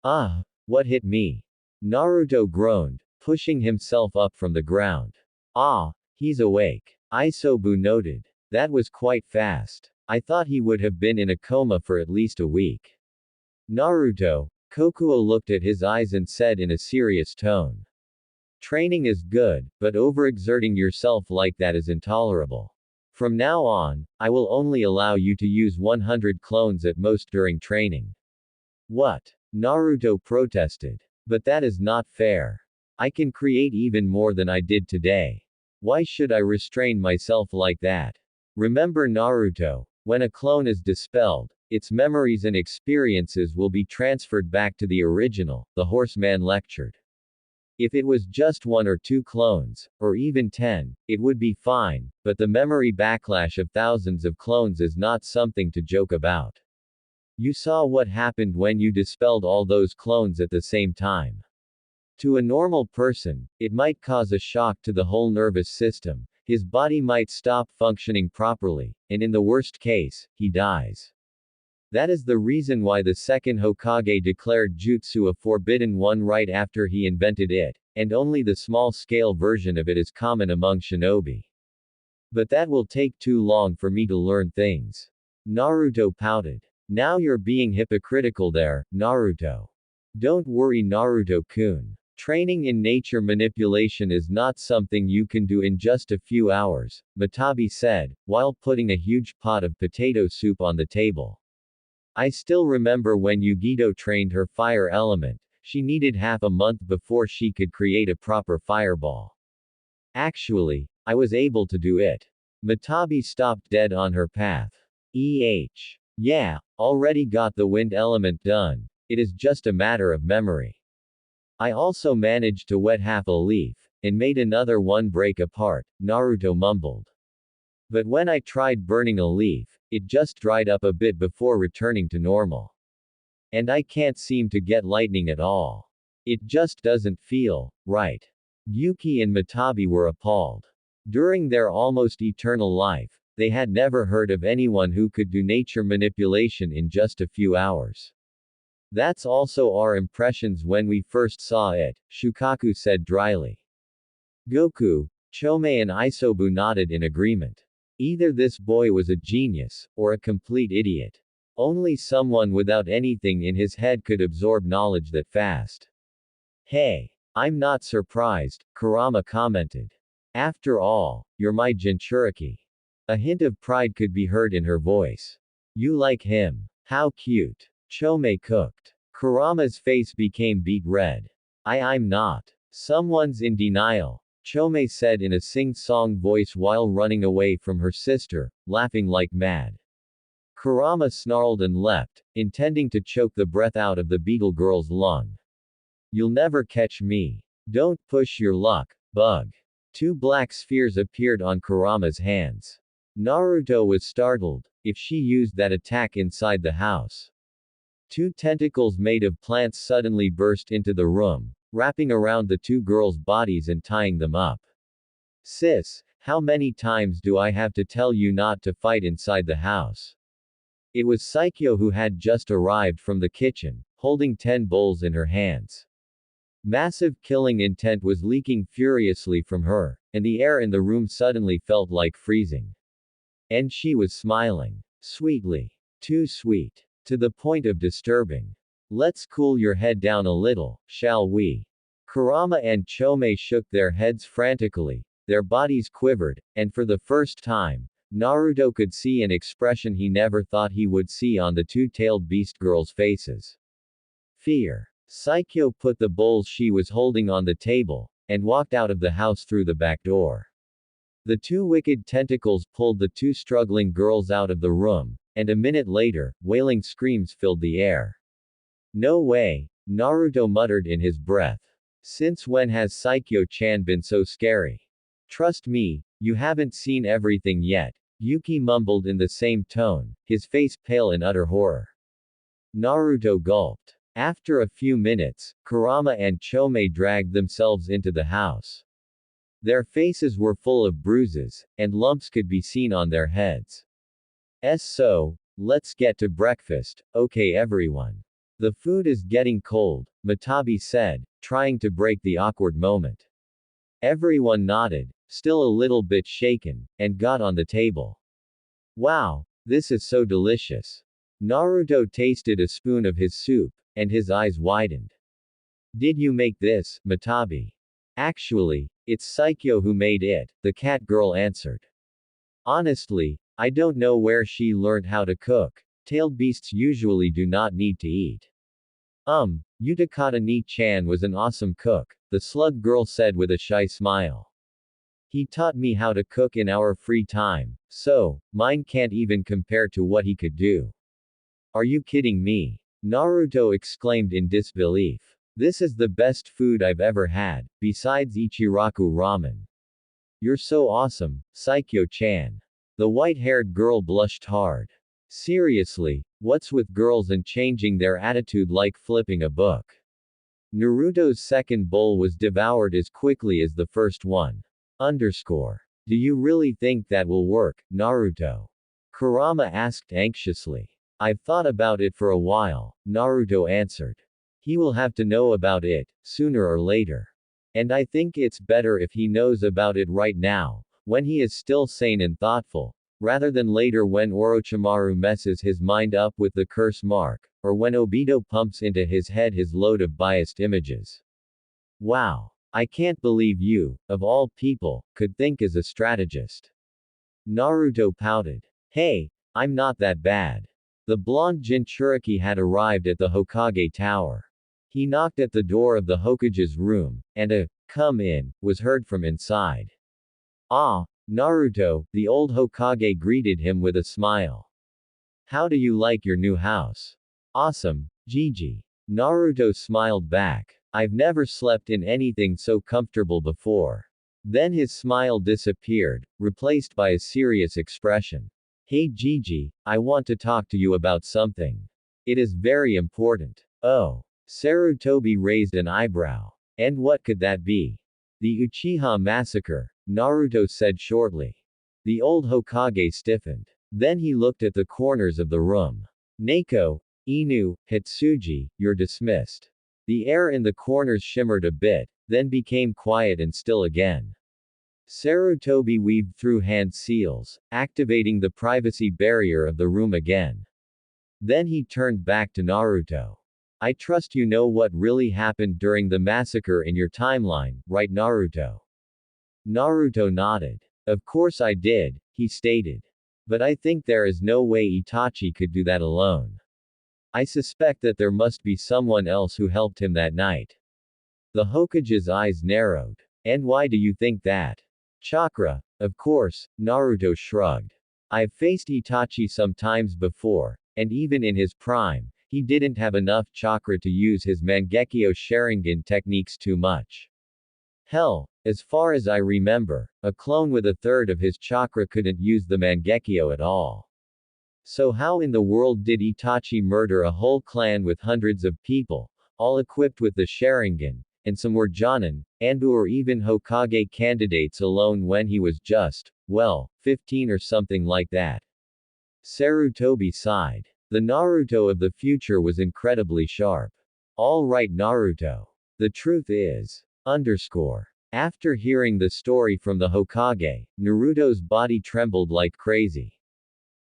Ah, what hit me? Naruto groaned, pushing himself up from the ground. Ah, he's awake. Isobu noted. That was quite fast. I thought he would have been in a coma for at least a week. Naruto, Kokuo looked at his eyes and said in a serious tone. Training is good, but overexerting yourself like that is intolerable. From now on, I will only allow you to use 100 clones at most during training. What? Naruto protested. But that is not fair. I can create even more than I did today. Why should I restrain myself like that? Remember Naruto, when a clone is dispelled, its memories and experiences will be transferred back to the original, the horseman lectured. If it was just 1 or 2 clones, or even 10, it would be fine, but the memory backlash of thousands of clones is not something to joke about. You saw what happened when you dispelled all those clones at the same time. To a normal person, it might cause a shock to the whole nervous system, his body might stop functioning properly, and in the worst case, he dies. That is the reason why the second Hokage declared jutsu a forbidden one right after he invented it, and only the small-scale version of it is common among shinobi. But that will take too long for me to learn things. Naruto pouted. Now you're being hypocritical there, Naruto. Don't worry, Naruto-kun. Training in nature manipulation is not something you can do in just a few hours, Matabi said, while putting a huge pot of potato soup on the table. I still remember when Yugito trained her fire element, she needed half a month before she could create a proper fireball. Actually, I was able to do it. Matabi stopped dead on her path. Yeah, already got the wind element done. It is just a matter of memory. I also managed to wet half a leaf, and made another one break apart, Naruto mumbled. But when I tried burning a leaf, it just dried up a bit before returning to normal. And I can't seem to get lightning at all. It just doesn't feel right. Yuki and Matabi were appalled. During their almost eternal life, they had never heard of anyone who could do nature manipulation in just a few hours. That's also our impressions when we first saw it, Shukaku said dryly. Goku, Chome and Isobu nodded in agreement. Either this boy was a genius, or a complete idiot. Only someone without anything in his head could absorb knowledge that fast. Hey, I'm not surprised, Kurama commented. After all, you're my Jinchuriki. A hint of pride could be heard in her voice. You like him. How cute. Chome cooked. Kurama's face became beet red. I'm not. Someone's in denial, Chome said in a sing-song voice while running away from her sister, laughing like mad. Kurama snarled and leapt, intending to choke the breath out of the beetle girl's lung. You'll never catch me. Don't push your luck, bug. Two black spheres appeared on Kurama's hands. Naruto was startled. If she used that attack inside the house. Two tentacles made of plants suddenly burst into the room, wrapping around the two girls' bodies and tying them up. Sis, how many times do I have to tell you not to fight inside the house? It was Saikyo who had just arrived from the kitchen, holding 10 bowls in her hands. Massive killing intent was leaking furiously from her, and the air in the room suddenly felt like freezing. And she was smiling. Sweetly. Too sweet. To the point of disturbing. Let's cool your head down a little, shall we? Kurama and Chome shook their heads frantically, their bodies quivered, and for the first time, Naruto could see an expression he never thought he would see on the two-tailed beast girls' faces. Fear. Saikyo put the bowls she was holding on the table, and walked out of the house through the back door. The two wicked tentacles pulled the two struggling girls out of the room, and a minute later, wailing screams filled the air. No way, Naruto muttered in his breath. Since when has Saikyo-chan been so scary? Trust me, you haven't seen everything yet, Yuki mumbled in the same tone, his face pale in utter horror. Naruto gulped. After a few minutes, Kurama and Chome dragged themselves into the house. Their faces were full of bruises, and lumps could be seen on their heads. So, let's get to breakfast, okay everyone. The food is getting cold, Matabi said, trying to break the awkward moment. Everyone nodded, still a little bit shaken, and got on the table. Wow, this is so delicious. Naruto tasted a spoon of his soup, and his eyes widened. Did you make this, Matabi? Actually, it's Saikyo who made it, the cat girl answered. Honestly, I don't know where she learned how to cook. Tailed beasts usually do not need to eat. Utakata ni-chan was an awesome cook, the slug girl said with a shy smile. He taught me how to cook in our free time, so, mine can't even compare to what he could do. Are you kidding me? Naruto exclaimed in disbelief. This is the best food I've ever had, besides Ichiraku ramen. You're so awesome, Saikyo-chan. The white-haired girl blushed hard. Seriously, what's with girls and changing their attitude like flipping a book? Naruto's second bowl was devoured as quickly as the first one. Do you really think that will work, Naruto? Kurama asked anxiously. I've thought about it for a while, Naruto answered. He will have to know about it, sooner or later. And I think it's better if he knows about it right now, when he is still sane and thoughtful, rather than later when Orochimaru messes his mind up with the curse mark, or when Obito pumps into his head his load of biased images. Wow. I can't believe you, of all people, could think as a strategist. Naruto pouted. Hey, I'm not that bad. The blonde Jinchuriki had arrived at the Hokage tower. He knocked at the door of the Hokage's room, and a "come in" was heard from inside. Ah, Naruto, the old Hokage greeted him with a smile. How do you like your new house? Awesome, Gigi. Naruto smiled back. I've never slept in anything so comfortable before. Then his smile disappeared, replaced by a serious expression. Hey Gigi, I want to talk to you about something. It is very important. Oh. Sarutobi raised an eyebrow. And what could that be? The Uchiha massacre, Naruto said shortly. The old Hokage stiffened. Then he looked at the corners of the room. Neko, Inu, Hitsuji, you're dismissed. The air in the corners shimmered a bit, then became quiet and still again. Sarutobi weaved through hand seals, activating the privacy barrier of the room again. Then he turned back to Naruto. I trust you know what really happened during the massacre in your timeline, right Naruto? Naruto nodded. Of course I did, he stated. But I think there is no way Itachi could do that alone. I suspect that there must be someone else who helped him that night. The Hokage's eyes narrowed. And why do you think that? Chakra, of course, Naruto shrugged. I've faced Itachi some times before, and even in his prime, he didn't have enough chakra to use his Mangekyo Sharingan techniques too much. Hell, as far as I remember, a clone with a third of his chakra couldn't use the Mangekyo at all. So how in the world did Itachi murder a whole clan with hundreds of people, all equipped with the Sharingan, and some were Jonin, Anbu or even Hokage candidates alone when he was just, well, 15 or something like that? Sarutobi sighed. The Naruto of the future was incredibly sharp. All right Naruto. The truth is. After hearing the story from the Hokage, Naruto's body trembled like crazy.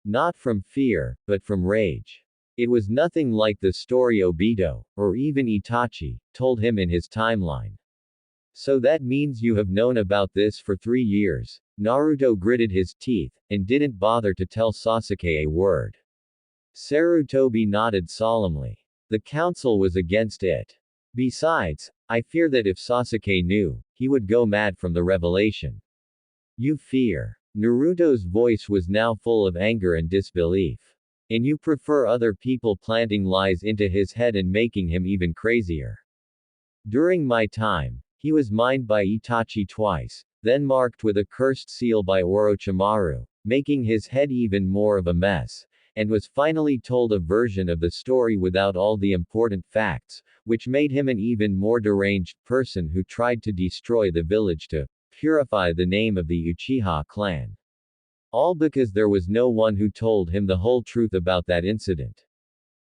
Not from fear, but from rage. It was nothing like the story Obito, or even Itachi, told him in his timeline. So that means you have known about this for 3 years. Naruto gritted his teeth, and didn't bother to tell Sasuke a word. Sarutobi nodded solemnly. The council was against it. Besides, I fear that if Sasuke knew, he would go mad from the revelation. You fear. Naruto's voice was now full of anger and disbelief. And you prefer other people planting lies into his head and making him even crazier. During my time, he was mined by Itachi twice, then marked with a cursed seal by Orochimaru, making his head even more of a mess, and was finally told a version of the story without all the important facts, which made him an even more deranged person who tried to destroy the village to purify the name of the Uchiha clan. All because there was no one who told him the whole truth about that incident.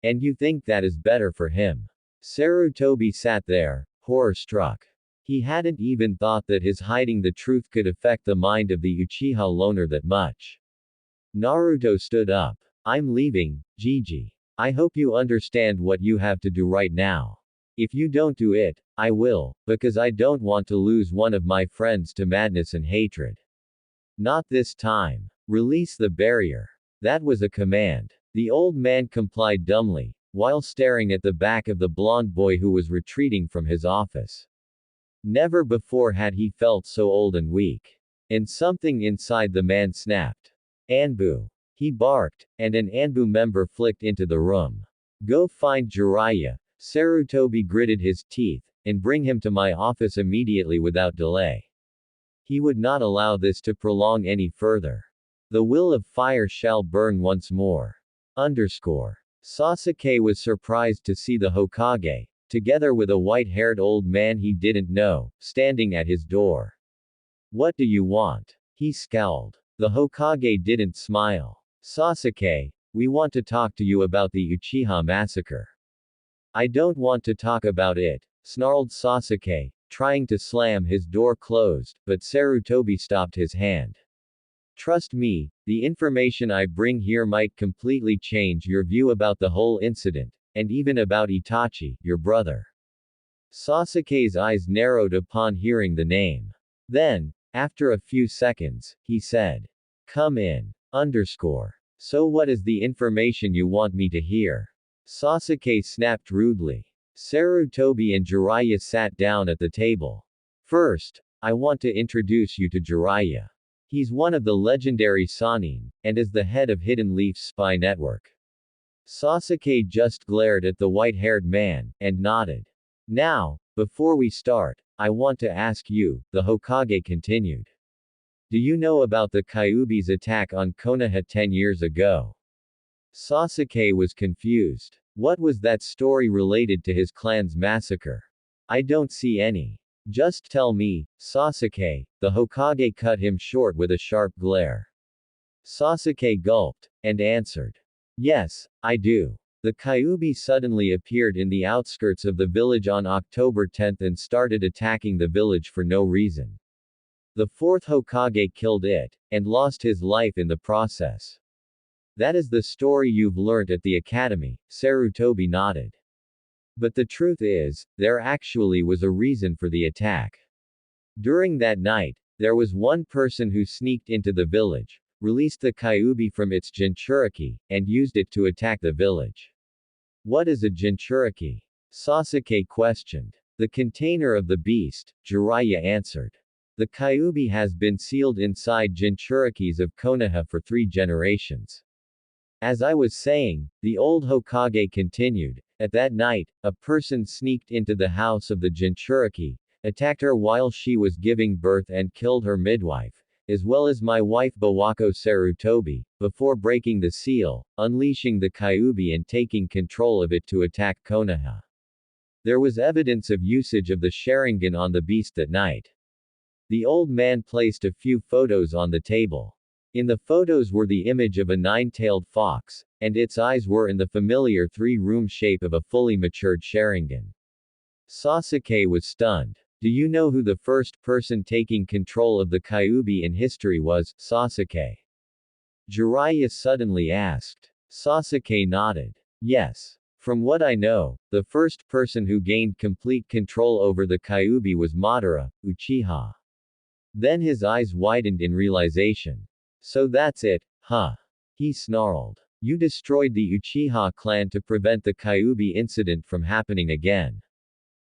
And you think that is better for him? Sarutobi sat there, horror-struck. He hadn't even thought that his hiding the truth could affect the mind of the Uchiha loner that much. Naruto stood up. I'm leaving, Gigi. I hope you understand what you have to do right now. If you don't do it, I will, because I don't want to lose one of my friends to madness and hatred. Not this time. Release the barrier. That was a command. The old man complied dumbly, while staring at the back of the blonde boy who was retreating from his office. Never before had he felt so old and weak. And something inside the man snapped. Anbu. He barked, and an Anbu member flicked into the room. Go find Jiraiya. Sarutobi gritted his teeth, and bring him to my office immediately without delay. He would not allow this to prolong any further. The will of fire shall burn once more. Sasuke was surprised to see the Hokage, together with a white-haired old man he didn't know, standing at his door. What do you want? He scowled. The Hokage didn't smile. Sasuke, we want to talk to you about the Uchiha massacre. I don't want to talk about it, snarled Sasuke, trying to slam his door closed, but Sarutobi stopped his hand. Trust me, the information I bring here might completely change your view about the whole incident, and even about Itachi, your brother. Sasuke's eyes narrowed upon hearing the name. Then, after a few seconds, he said, "Come in. Underscore. So what is the information you want me to hear?" Sasuke snapped rudely. Sarutobi and Jiraiya sat down at the table. "First, I want to introduce you to Jiraiya. He's one of the legendary Sannin, and is the head of Hidden Leaf's spy network." Sasuke just glared at the white-haired man, and nodded. "Now, before we start, I want to ask you," the Hokage continued. "Do you know about the Kyuubi's attack on Konoha 10 years ago?" Sasuke was confused. What was that story related to his clan's massacre? "I don't see any. Just tell me, Sasuke," the Hokage cut him short with a sharp glare. Sasuke gulped, and answered. "Yes, I do. The Kyuubi suddenly appeared in the outskirts of the village on October 10 and started attacking the village for no reason. The fourth Hokage killed it, and lost his life in the process." "That is the story you've learnt at the academy," Sarutobi nodded. "But the truth is, there actually was a reason for the attack. During that night, there was one person who sneaked into the village, released the Kyuubi from its Jinchuriki, and used it to attack the village." "What is a Jinchuriki?" Sasuke questioned. "The container of the beast," Jiraiya answered. "The Kyuubi has been sealed inside Jinchurikis of Konoha for 3 generations. As I was saying," the old Hokage continued, "at that night, a person sneaked into the house of the Jinchuriki, attacked her while she was giving birth and killed her midwife, as well as my wife Bawako Sarutobi, before breaking the seal, unleashing the Kyuubi and taking control of it to attack Konoha. There was evidence of usage of the Sharingan on the beast that night." The old man placed a few photos on the table. In the photos were the image of a 9-tailed fox, and its eyes were in the familiar 3-room shape of a fully matured Sharingan. Sasuke was stunned. "Do you know who the first person taking control of the Kyuubi in history was, Sasuke?" Jiraiya suddenly asked. Sasuke nodded. "Yes. From what I know, the first person who gained complete control over the Kyuubi was Madara, Uchiha." Then his eyes widened in realization. "So that's it, huh?" he snarled. "You destroyed the Uchiha clan to prevent the Kyuubi incident from happening again."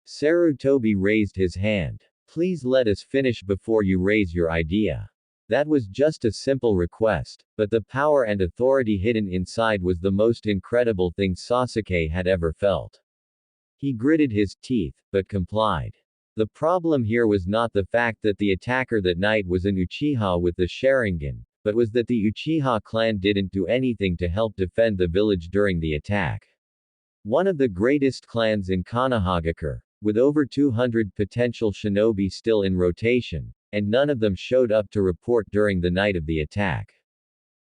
Sarutobi raised his hand. "Please let us finish before you raise your idea. That was just a simple request, but the power and authority hidden inside was the most incredible thing Sasuke had ever felt." He gritted his teeth, but complied. The problem here was not the fact that the attacker that night was an Uchiha with the Sharingan, but was that the Uchiha clan didn't do anything to help defend the village during the attack. One of the greatest clans in Konohagakure, with over 200 potential shinobi still in rotation, and none of them showed up to report during the night of the attack.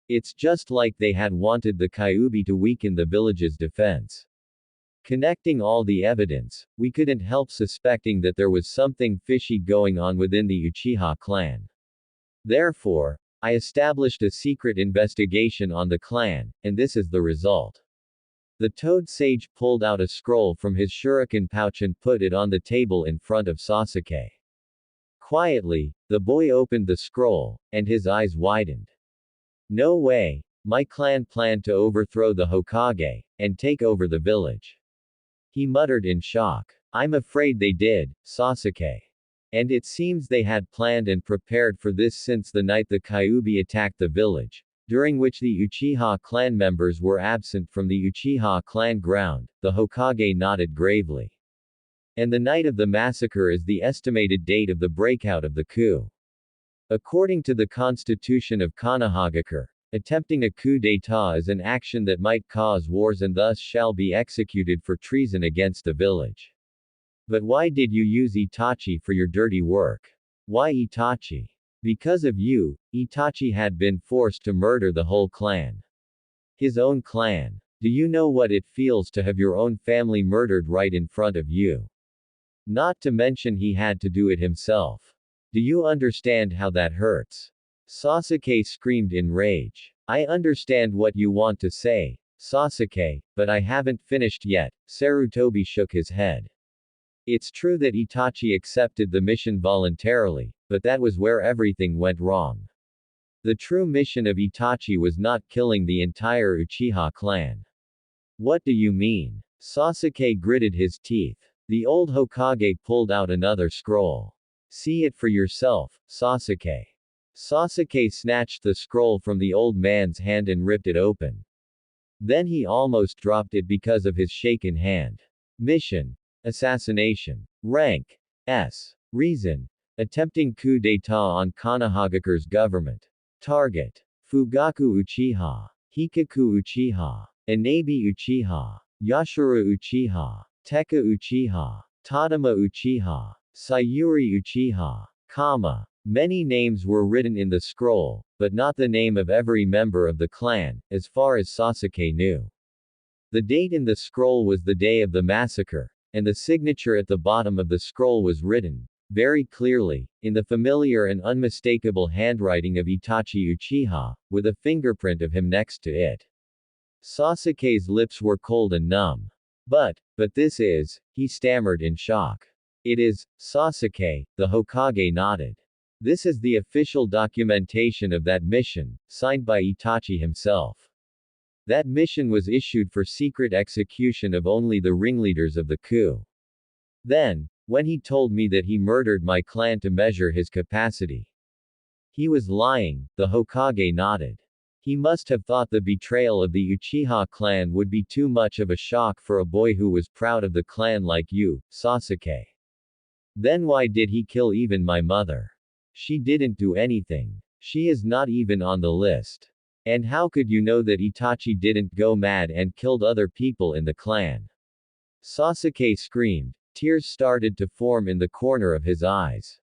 It's just like they had wanted the Kyuubi to weaken the village's defense. Connecting all the evidence, we couldn't help suspecting that there was something fishy going on within the Uchiha clan. Therefore, I established a secret investigation on the clan, and this is the result." The toad sage pulled out a scroll from his shuriken pouch and put it on the table in front of Sasuke. Quietly, the boy opened the scroll, and his eyes widened. "No way. My clan planned to overthrow the Hokage, and take over the village," he muttered in shock. "I'm afraid they did, Sasuke. And it seems they had planned and prepared for this since the night the Kyuubi attacked the village, during which the Uchiha clan members were absent from the Uchiha clan ground," the Hokage nodded gravely. "And the night of the massacre is the estimated date of the breakout of the coup. According to the constitution of Konohagakure, attempting a coup d'état is an action that might cause wars and thus shall be executed for treason against the village. But why did you use Itachi for your dirty work? Why Itachi? Because of you, Itachi had been forced to murder the whole clan. His own clan. Do you know what it feels to have your own family murdered right in front of you? Not to mention he had to do it himself. Do you understand how that hurts?" Sasuke screamed in rage. I understand what you want to say, Sasuke, but I haven't finished yet. Sarutobi shook his head. It's true that Itachi accepted the mission voluntarily, but that was where everything went wrong. The true mission of Itachi was not killing the entire Uchiha clan. What do you mean? Sasuke gritted his teeth. The old Hokage pulled out another scroll. See it for yourself, Sasuke. Sasuke snatched the scroll from the old man's hand and ripped it open. Then he almost dropped it because of his shaken hand. Mission: assassination. Rank: S. Reason: attempting coup d'état on Konohagakure's government. Target: Fugaku Uchiha, Hikaku Uchiha, Inabi Uchiha, Yashiro Uchiha, Teka Uchiha, Tadama Uchiha, Sayuri Uchiha, Kama. Many names were written in the scroll, but not the name of every member of the clan, as far as Sasuke knew. The date in the scroll was the day of the massacre, and the signature at the bottom of the scroll was written, very clearly, in the familiar and unmistakable handwriting of Itachi Uchiha, with a fingerprint of him next to it. Sasuke's lips were cold and numb. But this is, he stammered in shock. It is, Sasuke, the Hokage nodded. This is the official documentation of that mission, signed by Itachi himself. That mission was issued for secret execution of only the ringleaders of the coup. Then, when he told me that he murdered my clan to measure his capacity, he was lying, the Hokage nodded. He must have thought the betrayal of the Uchiha clan would be too much of a shock for a boy who was proud of the clan like you, Sasuke. Then why did he kill even my mother? She didn't do anything. She is not even on the list. And how could you know that Itachi didn't go mad and killed other people in the clan? Sasuke screamed. Tears started to form in the corner of his eyes.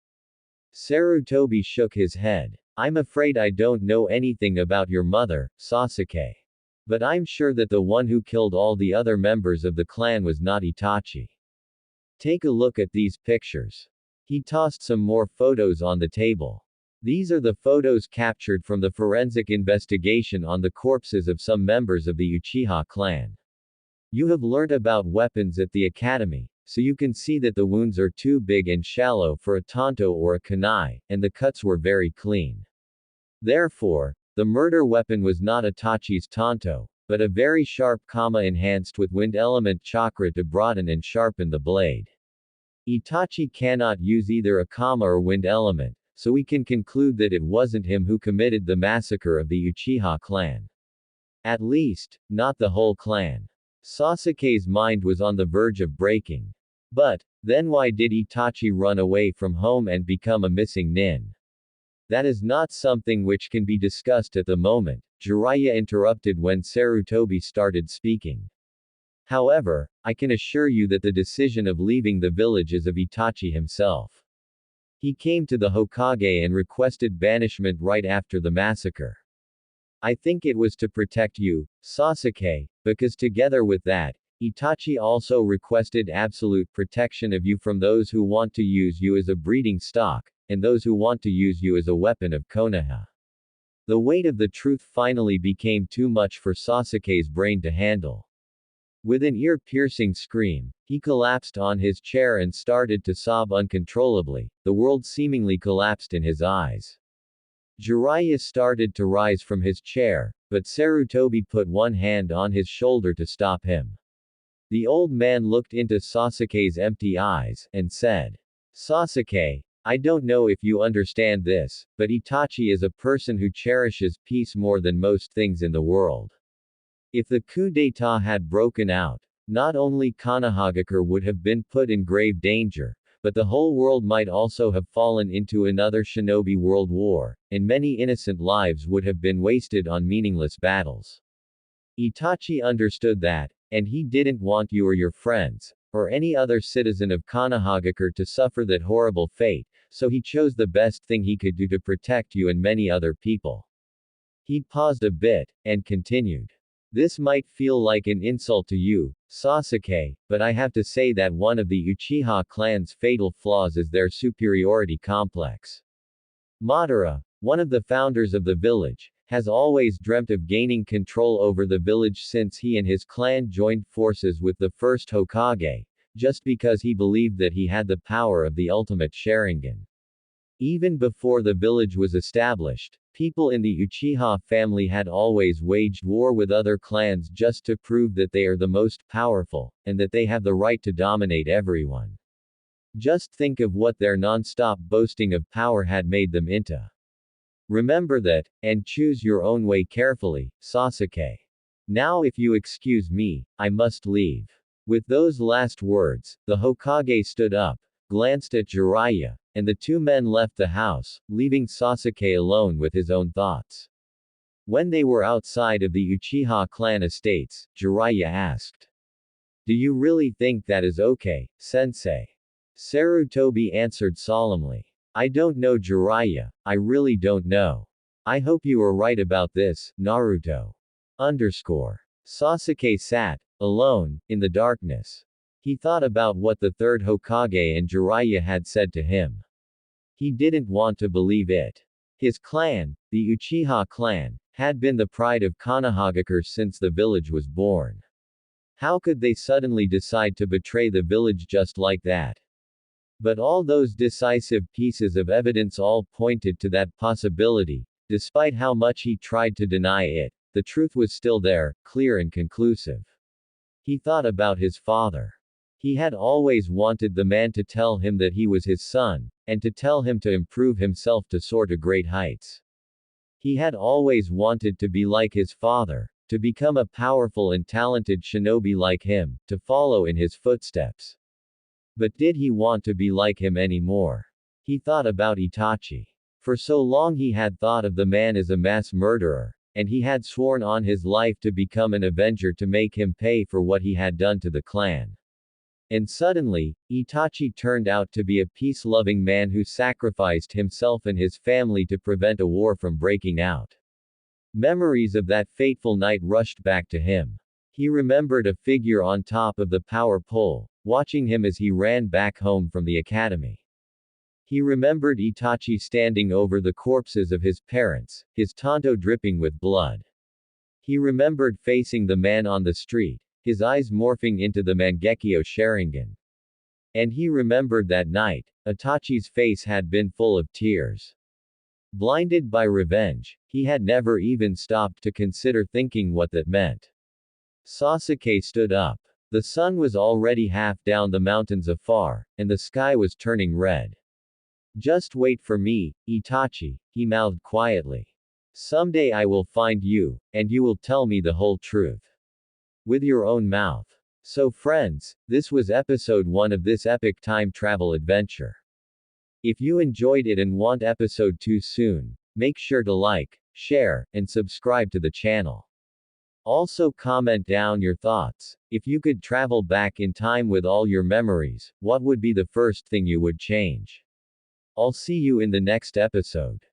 Sarutobi shook his head. I'm afraid I don't know anything about your mother, Sasuke. But I'm sure that the one who killed all the other members of the clan was not Itachi. Take a look at these pictures. He tossed some more photos on the table. These are the photos captured from the forensic investigation on the corpses of some members of the Uchiha clan. You have learned about weapons at the academy, so you can see that the wounds are too big and shallow for a tanto or a kunai, and the cuts were very clean. Therefore, the murder weapon was not Itachi's tanto, but a very sharp kama enhanced with wind element chakra to broaden and sharpen the blade. Itachi cannot use either a kama or wind element, so we can conclude that it wasn't him who committed the massacre of the Uchiha clan. At least, not the whole clan. Sasuke's mind was on the verge of breaking. But, then why did Itachi run away from home and become a missing nin? That is not something which can be discussed at the moment, Jiraiya interrupted when Sarutobi started speaking. However, I can assure you that the decision of leaving the village is of Itachi himself. He came to the Hokage and requested banishment right after the massacre. I think it was to protect you, Sasuke, because together with that, Itachi also requested absolute protection of you from those who want to use you as a breeding stock, and those who want to use you as a weapon of Konoha. The weight of the truth finally became too much for Sasuke's brain to handle. With an ear-piercing scream, he collapsed on his chair and started to sob uncontrollably. The world seemingly collapsed in his eyes. Jiraiya started to rise from his chair, but Sarutobi put one hand on his shoulder to stop him. The old man looked into Sasuke's empty eyes, and said, Sasuke, I don't know if you understand this, but Itachi is a person who cherishes peace more than most things in the world. If the coup d'état had broken out, not only Konohagakure would have been put in grave danger, but the whole world might also have fallen into another shinobi world war, and many innocent lives would have been wasted on meaningless battles. Itachi understood that, and he didn't want you or your friends, or any other citizen of Konohagakure to suffer that horrible fate, so he chose the best thing he could do to protect you and many other people. He paused a bit, and continued. This might feel like an insult to you, Sasuke, but I have to say that one of the Uchiha clan's fatal flaws is their superiority complex. Madara, one of the founders of the village, has always dreamt of gaining control over the village since he and his clan joined forces with the first Hokage, just because he believed that he had the power of the ultimate Sharingan. Even before the village was established, people in the Uchiha family had always waged war with other clans just to prove that they are the most powerful, and that they have the right to dominate everyone. Just think of what their non-stop boasting of power had made them into. Remember that, and choose your own way carefully, Sasuke. Now if you excuse me, I must leave. With those last words, the Hokage stood up, glanced at Jiraiya, and the two men left the house, leaving Sasuke alone with his own thoughts. When they were outside of the Uchiha clan estates, Jiraiya asked, "Do you really think that is okay, sensei?" Sarutobi answered solemnly, "I don't know, Jiraiya, I really don't know. I hope you are right about this, Naruto." Sasuke sat, alone, in the darkness. He thought about what the third Hokage and Jiraiya had said to him. He didn't want to believe it. His clan, the Uchiha clan, had been the pride of Konohagakure since the village was born. How could they suddenly decide to betray the village just like that? But all those decisive pieces of evidence all pointed to that possibility. Despite how much he tried to deny it, the truth was still there, clear and conclusive. He thought about his father. He had always wanted the man to tell him that he was his son, and to tell him to improve himself to soar to great heights. He had always wanted to be like his father, to become a powerful and talented shinobi like him, to follow in his footsteps. But did he want to be like him anymore? He thought about Itachi. For so long he had thought of the man as a mass murderer, and he had sworn on his life to become an avenger to make him pay for what he had done to the clan. And suddenly, Itachi turned out to be a peace-loving man who sacrificed himself and his family to prevent a war from breaking out. Memories of that fateful night rushed back to him. He remembered a figure on top of the power pole, watching him as he ran back home from the academy. He remembered Itachi standing over the corpses of his parents, his tanto dripping with blood. He remembered facing the man on the street, his eyes morphing into the Mangekyo Sharingan. And he remembered that night, Itachi's face had been full of tears. Blinded by revenge, he had never even stopped to consider thinking what that meant. Sasuke stood up. The sun was already half down the mountains afar, and the sky was turning red. "Just wait for me, Itachi," he mouthed quietly. "Someday I will find you, and you will tell me the whole truth. With your own mouth." So friends, this was episode 1 of this epic time travel adventure. If you enjoyed it and want episode 2 soon, make sure to like, share, and subscribe to the channel. Also comment down your thoughts. If you could travel back in time with all your memories, what would be the first thing you would change? I'll see you in the next episode.